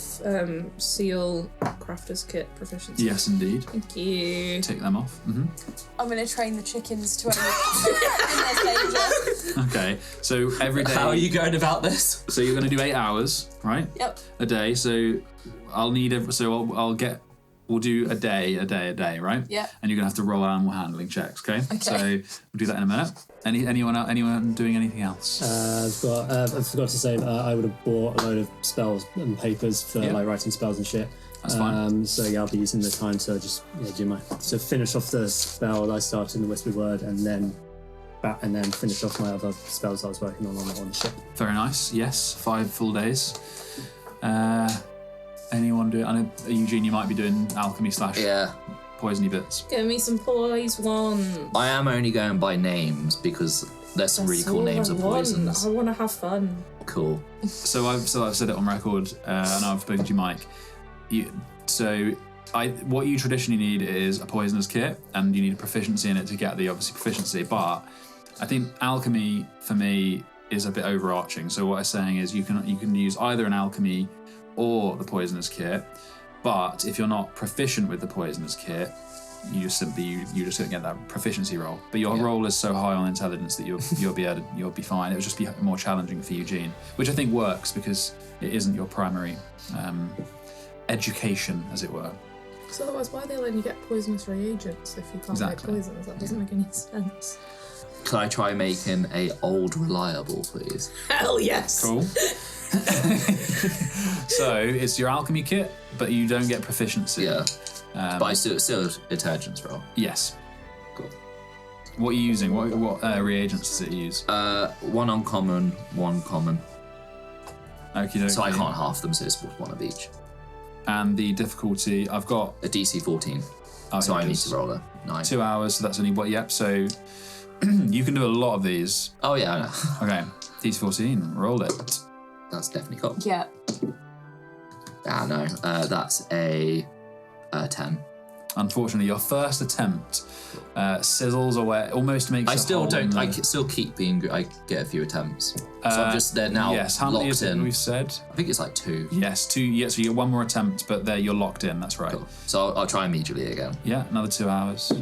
seal crafter's kit proficiency? Yes, indeed. Thank you. Take them off. I'm going to train the chickens to in their stages. Okay. So every day. How are you going about this? So you're going to do 8 hours, right? Yep. A day. So I'll need we'll do a day, right? Yeah. And you're gonna have to roll animal handling checks, okay? So we'll do that in a minute. Anyone doing anything else? I forgot to say I would have bought a load of spells and papers for like writing spells and shit. That's fine. So yeah, I'll be using the time to just finish off the spell that I started in the Whispered Word, and then finish off my other spells I was working on the ship. Very nice. Yes, 5 full days. Anyone do? I know Eugene, you might be doing alchemy / poisony bits. Give me some poison. I am only going by names because there's some really cool names of poisons. I want to have fun. Cool. So I've said it on record, and I've spoken to you, Mike. What you traditionally need is a poisonous kit, and you need a proficiency in it to get the obviously proficiency. But I think alchemy for me is a bit overarching. So what I'm saying is you can use either an alchemy or the poisonous kit, but if you're not proficient with the poisonous kit, you just don't get that proficiency roll. But your roll is so high on intelligence that you'll be fine. It would just be more challenging for Eugene, which I think works because it isn't your primary education, as it were. So otherwise, why are they letting you get poisonous reagents if you can't make poisons? That doesn't make any sense. Can I try making a old reliable, please? Hell yes. Cool. So it's your alchemy kit, but you don't get proficiency. Yeah. But I still intelligence roll. Yes. Cool. What are you using? What reagents does it use? 1 uncommon, 1 common. Okay. So I can't half them, so it's 1 of each. And the difficulty, I've got a DC 14. So I need to roll a 9. 2 hours, so that's only so you can do a lot of these. Oh yeah, I know. Okay. DC 14, roll it. That's definitely cool. Yeah. No. That's a 10. Unfortunately, your first attempt sizzles away, almost makes. I still keep being. I get a few attempts, so I'm just there now. Yes, how many is it in. we've said? I think it's like 2. Yes, 2. Yeah, so you get 1 more attempt, but there you're locked in. That's right. Cool. So I'll try immediately again. Yeah, another 2 hours.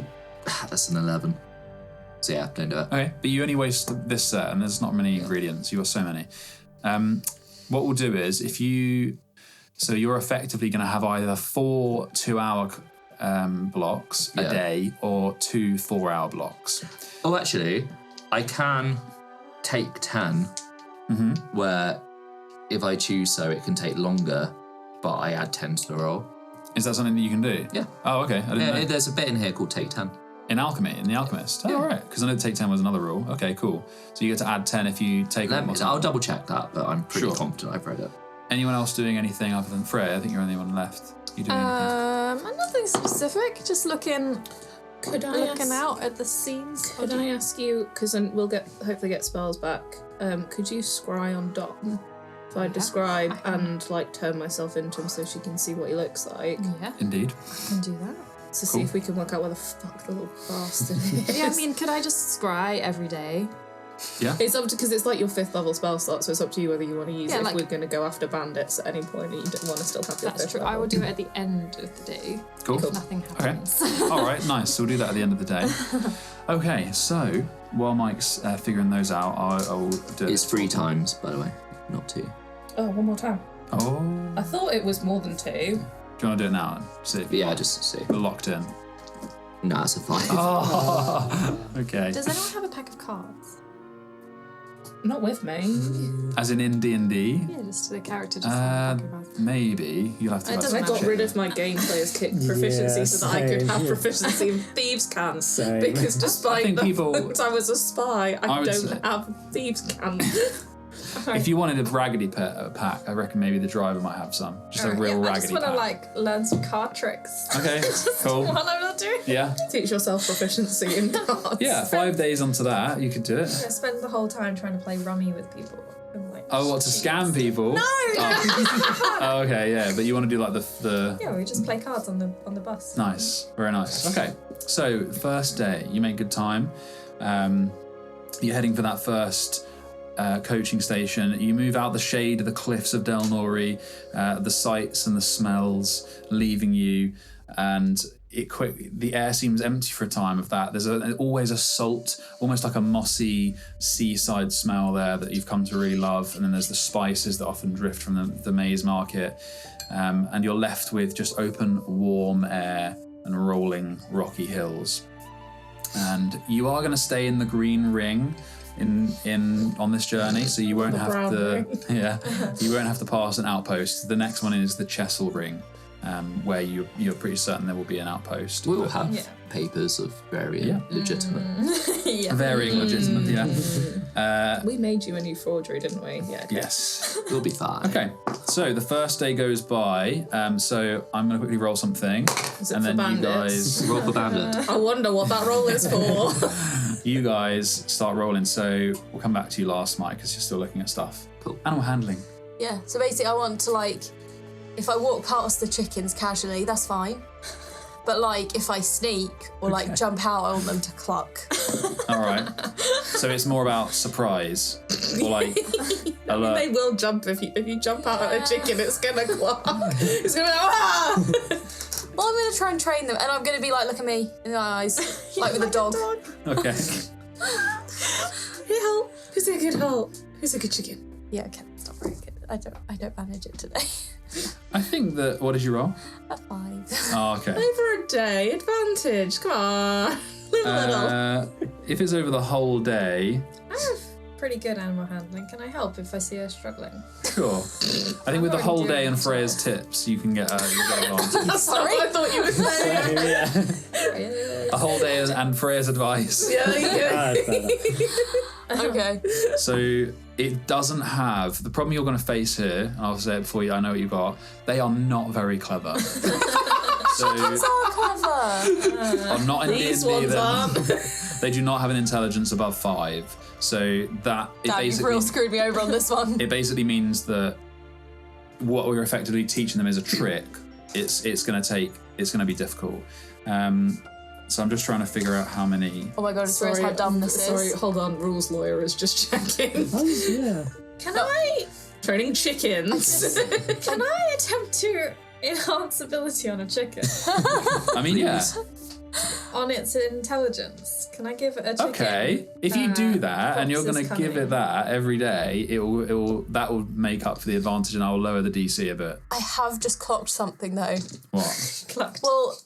That's an 11. So yeah, don't do it. Okay, but you only waste this set, and there's not many ingredients. You've got so many. What we'll do is you're effectively going to have either 4 2-hour blocks a day or 2 4-hour blocks. Oh, actually, I can take 10, where if I choose so, it can take longer, but I add 10 to the roll. Is that something that you can do? Yeah. Oh, okay. I didn't know. There's a bit in here called take 10. In alchemy, in the alchemist. Oh, all right. Because I know take 10 was another rule. Okay, cool. So you get to add 10 if you take. I'll double check that, but I'm pretty confident I've read it. Anyone else doing anything other than Freya? I think you're the only one left. You doing anything? Nothing specific. Just looking out at the scenes. Could I ask you, because we'll hopefully get spells back, could you scry on Dom? If I describe and turn myself into him so she can see what he looks like. Yeah. Indeed. I can do that. To see if we can work out where the fuck the little bastard is. Yeah, I mean, could I just scry every day? Yeah. It's up to, because it's like your 5th level spell slot, so it's up to you whether you want to use it if like- we're going to go after bandits at any point and you don't want to still have your 5th That's true. level. I will do it at the end of the day. Cool. If nothing happens. All right, nice. So we'll do that at the end of the day. Okay, so while Mike's figuring those out, I'll do it. It's 3 times, by the way, not 2. Oh, one more time. Oh. I thought it was more than 2. Do you want to do it now? See if just see. we're locked in. No, it's a 5. Oh, okay. Does anyone have a pack of cards? Not with me. As in D&D? Yeah, just the character. Just have a pack of cards. Maybe. You'll have to. It doesn't I got matter. rid of my game player's kit proficiency so that I could have proficiency in thieves' cans. Same. Because despite the fact I was a spy, I would don't have thieves' cans. If you wanted a raggedy pack, I reckon maybe the driver might have some. Just a real I raggedy just want pack. to learn some card tricks. Okay, cool. While I'm not doing. Yeah. Teach yourself proficiency in cards. Yeah, 5 days onto that, you could do it. I spend the whole time trying to play rummy with people. And Oh, what, to scam people? No! Oh, okay, yeah, but you want to do like the... Yeah, we just play cards on the bus. Nice, very nice. Okay, so first day, you make good time. You're heading for that first coaching station. You move out the shade of the cliffs of Delnori, the sights and the smells leaving you, and the air seems empty for a time of that. There's always a salt, almost like a mossy seaside smell there that you've come to really love, and then there's the spices that often drift from the maize market, and you're left with just open, warm air and rolling rocky hills. And you are going to stay in the green ring on this journey, so you won't have to you won't have to pass an outpost. The next one is the Chessel ring, where you're pretty certain there will be an outpost. We'll have papers of varying legitimate. Varying legitimate, We made you a new forgery, didn't we? Yeah. Okay. Yes. We'll be fine. Okay, so the first day goes by. So I'm going to quickly roll something, Is it and for then you bandits? guys Roll for bandit. I wonder what that roll is for. you guys start rolling. So we'll come back to you last, Mike, because you're still looking at stuff. Cool. Animal handling. Yeah, so basically I want to, like, if I walk past the chickens casually, that's fine. But, like, if I sneak or, like, jump out, I want them to cluck. All right. So it's more about surprise, or like alert. They will jump if you jump out at a chicken. It's gonna cluck. It's gonna go, ah! Well, I'm going to try and train them, and I'm going to be like, look at me in the eyes, like with a dog. Okay. Hey, help. Who's a good help? Who's a good chicken? Yeah, okay, it's not very good. I don't manage it today. I think that. What did you roll? A 5. Oh, okay. Over a day, advantage. Come on. If it's over the whole day, I have pretty good animal handling. Can I help if I see her struggling? sure. I think with the whole day and Freya's tips, you can get on. That's not what I thought you were saying. A whole day and Freya's advice. Yeah. Okay. So it doesn't have the problem you're going to face here. I'll say it before you. I know what you got. They are not very clever. So So clever. I'm not in These D&D ones then. aren't. They do not have an intelligence above 5. So that it Damn, you've basically real screwed me over on this one. it basically means that what we're effectively teaching them is a trick. It's going to be difficult. So I'm just trying to figure out how many. Oh my god, it's realised how dumb this Sorry, is. hold on. Rules lawyer is just checking. Oh, yeah. Can I Training chickens. can I attempt to enhance ability on a chicken? I mean, yeah. On its intelligence. Can I give it a chicken? Okay. If you do that and you're fox going is to give it coming. that every day, that will make up for the advantage, and I will lower the DC a bit. I have just clocked something though. What? Clucked. Well,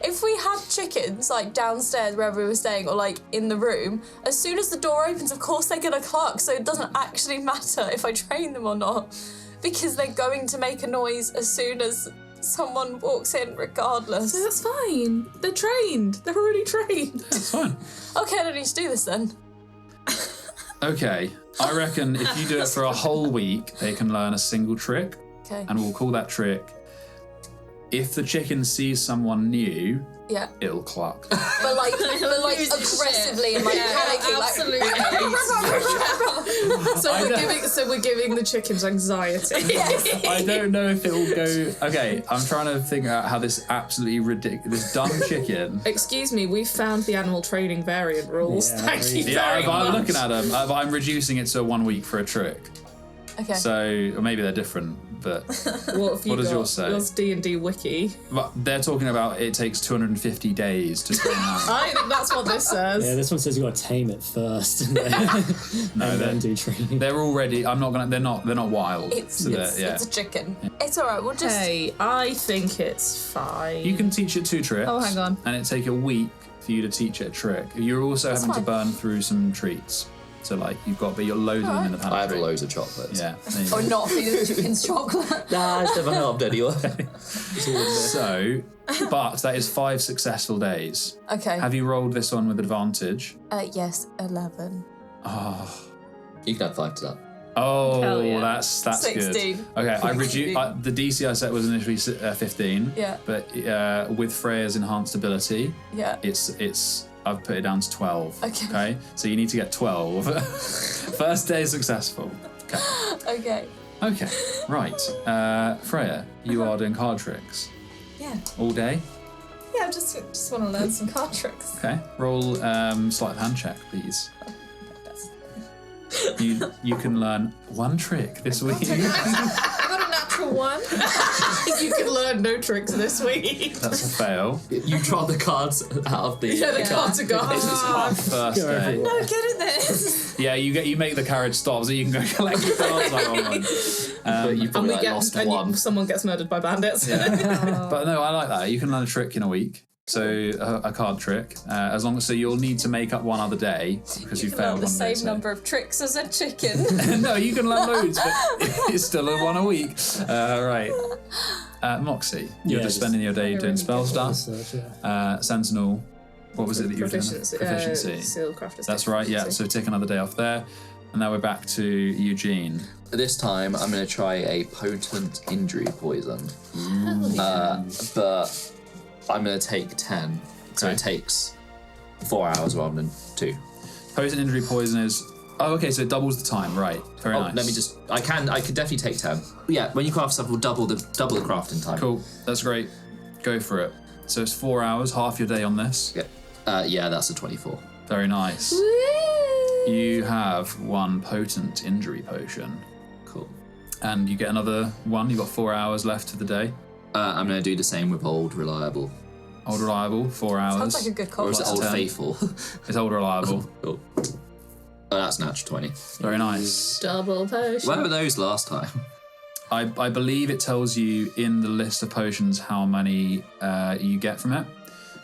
if we had chickens like downstairs wherever we were staying or like in the room, as soon as the door opens, of course they're gonna cluck, so it doesn't actually matter if I train them or not, because they're going to make a noise as soon as someone walks in regardless. So that's fine. They're trained. They're already trained. That's fine. Okay, I don't need to do this then. Okay. I reckon if you do it for a whole week, they can learn a single trick, Okay. and we'll call that trick. If the chicken sees someone new, Yeah. it'll cluck. But like aggressively and like panicking, So we're giving the chickens anxiety. I don't know if it will go. Okay, I'm trying to figure out how this absolutely ridiculous, this dumb chicken. Excuse me, we found the animal training variant rules. Yeah, Thank you Yeah, very if I'm much. looking at them, I'm reducing it to 1 week for a trick. Okay. So, or maybe they're different, but What does yours say? Yours D&D wiki. but they're talking about it takes 250 days to train that. I think that's what this says. Yeah, this one says you got to tame it first, and then, No, and then they're, do training. they're already. I'm not gonna. They're not wild. It's yeah. a chicken. It's alright, we'll just Hey, I think it's fine. You can teach it 2 tricks. Oh, hang on. And it take a week for you to teach it a trick. You're also That's having to fine. burn through some treats. So like but you're loading them in the pantry. I have loads of chocolates. Yeah. there you or go. not feeding the chickens chocolate. Nah, it's never helped anyway. So, but that is 5 successful days. Okay. Have you rolled this one with advantage? Yes, 11. Oh, You can add 5 to that. oh, yeah. that's 16. good. Okay, I reduced the DC I set was initially 15. Yeah. But with Freya's enhanced ability, Yeah. it's I've put it down to 12. Okay. So you need to get 12. First day is successful. Okay. Okay. Right. Freya, you are doing card tricks. Yeah. All day. Yeah, I just want to learn some card tricks. Okay. Roll sleight of hand check, please. You can learn one trick this week. I got a natural one. You can learn no tricks this week. That's a fail. You draw the cards out of the. Yeah, the cards are gone. This is our first day. No, good at this. Yeah, you make the carriage stop so you can go collect your cards. But you And probably we get lost and one. someone gets murdered by bandits. But no, I like that. You can learn a trick in a week. So a card trick, as long as you'll need to make up one other day because you failed the one day. same number of tricks as a chicken. No, you can learn loads, but it's still a one a week. Right. Moxie, you're just spending your day doing spell stuff. Sentinel, what was it that you were doing? Proficiency. Seal crafter's That's right, yeah. So take another day off there. And now we're back to Eugene. This time, I'm going to try a potent injury poison. But I'm going to take 10. So Okay. it takes 4 hours rather than 2. Potent injury poison is... Oh, okay, so it doubles the time, right. Very nice. Let me just... I could definitely take 10. Yeah, when you craft stuff, we'll double the crafting time. Cool, that's great. Go for it. So it's 4 hours, half your day on this. Yeah, that's a 24. Very nice. You have one potent injury potion. Cool. And you get another one. You've got 4 hours left of the day. I'm going to do the same with Old Reliable. Old Reliable, 4 hours. Sounds like a good call. Or is it Old 10. Faithful? It's Old Reliable. Cool. Oh, that's natural 20. Very nice. Double potion. Where were those last time? I believe it tells you in the list of potions how many you get from it.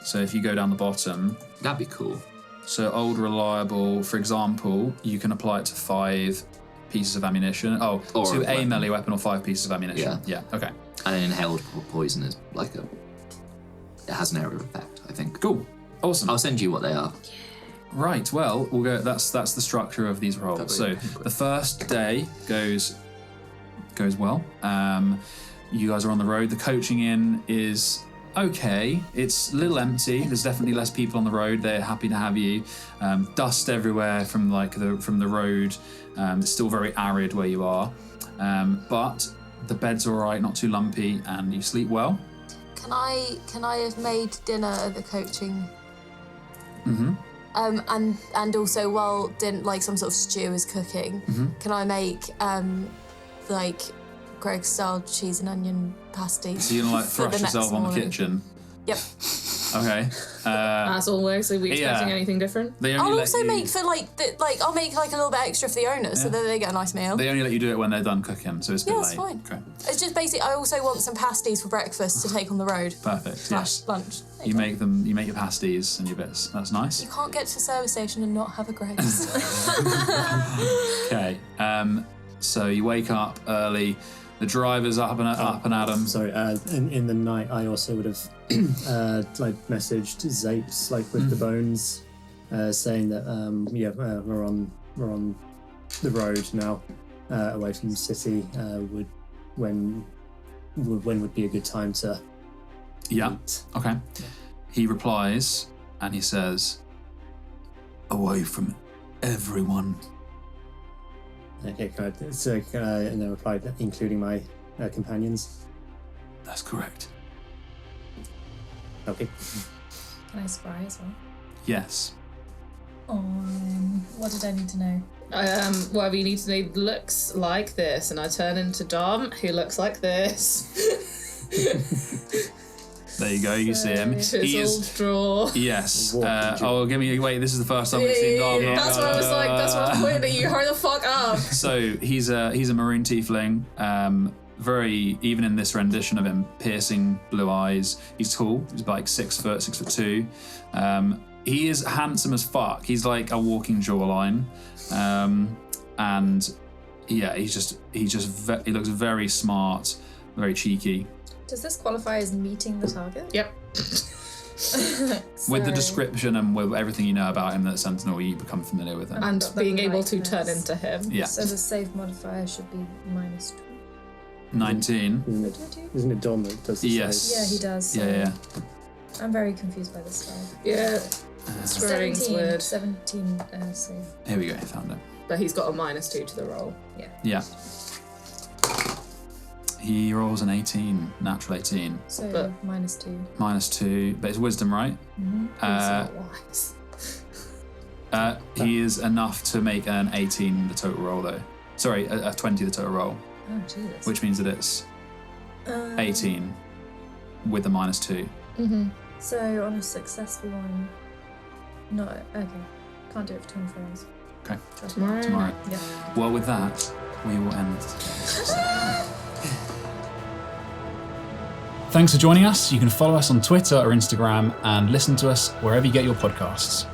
So if you go down the bottom... That'd be cool. So Old Reliable, for example, you can apply it to 5 pieces of ammunition. Oh, Or to a a weapon. melee weapon or 5 pieces of ammunition. Yeah. Okay. And an inhaled poison is like a... It has an area of effect, I think. Cool. Awesome. I'll send you what they are. Right, well, we'll go. That's the structure of these rolls. So the first day goes well. You guys are on the road. The coaching inn is okay. It's a little empty. There's definitely less people on the road. They're happy to have you. Dust everywhere from the road. It's still very arid where you are, but the bed's all right, not too lumpy, and you sleep well. Can I have made dinner at the coaching? Mm-hmm. And also while some sort of stew is cooking, can I make like Greg's style cheese and onion pasties? So you don't for the thrush next yourself on the morning? kitchen. Yep. Okay. As always, are we expecting anything different? They only I'll let also you, make for I'll make like a little bit extra for the owners so that they get a nice meal. They only let you do it when they're done cooking, so it's a bit Yeah, late. it's fine. Okay. It's just basically I also want some pasties for breakfast to take on the road. Perfect. Yes. / lunch. You make them. You make your pasties and your bits. That's nice. You can't get to the service station and not have a Greg's. Okay. So you wake up early. The driver's up and at 'em. Sorry, in the night I also would have messaged Zapes with the bones, saying that we're on the road now, away from the city. When would be a good time to Yeah. meet? Okay. He replies and he says, "Away from everyone." Okay, can I and then reply including my companions. That's correct. Okay. Can I spry as well? Yes. What did I need to know? Whatever you need to know looks like this, and I turn into Dom, who looks like this. There you go. You see him. Chiseled draw. Yes. Walking Give me. Wait. This is the first time we've seen Dom. That's what I was like. That's what I'm pointing at you. Hurry the fuck up. So he's a maroon tiefling. Very, even in this rendition of him, piercing blue eyes. He's tall. He's about 6'2". He is handsome as fuck. He's like a walking jawline, and yeah, he looks very smart, very cheeky. Does this qualify as meeting the target? Yep. With the description and with everything you know about him, that Sentinel, you become familiar with him. And got the being able to lightness. turn into him. Yeah. So the save modifier should be -2. 19. Isn't it Dom that does the Yes. save? Yeah, he does. So Yeah. I'm very confused by this spell. Yeah. Scrying's weird. 17 so. Here we go, I found it. But he's got a -2 to the roll. Yeah. He rolls an 18, natural 18. So But- -2. -2, but it's wisdom, right? Mm-hmm. He's not wise. He is enough to make an 18 the total roll, though. Sorry, a 20 the total roll, Oh, Jesus. which means that it's 18 with the -2. Mm-hmm. So on a successful one. No, okay. Can't do it for 24 hours. Okay. Tomorrow. Tomorrow. Yeah. Well, with that, we will end. Thanks for joining us. You can follow us on Twitter or Instagram and listen to us wherever you get your podcasts.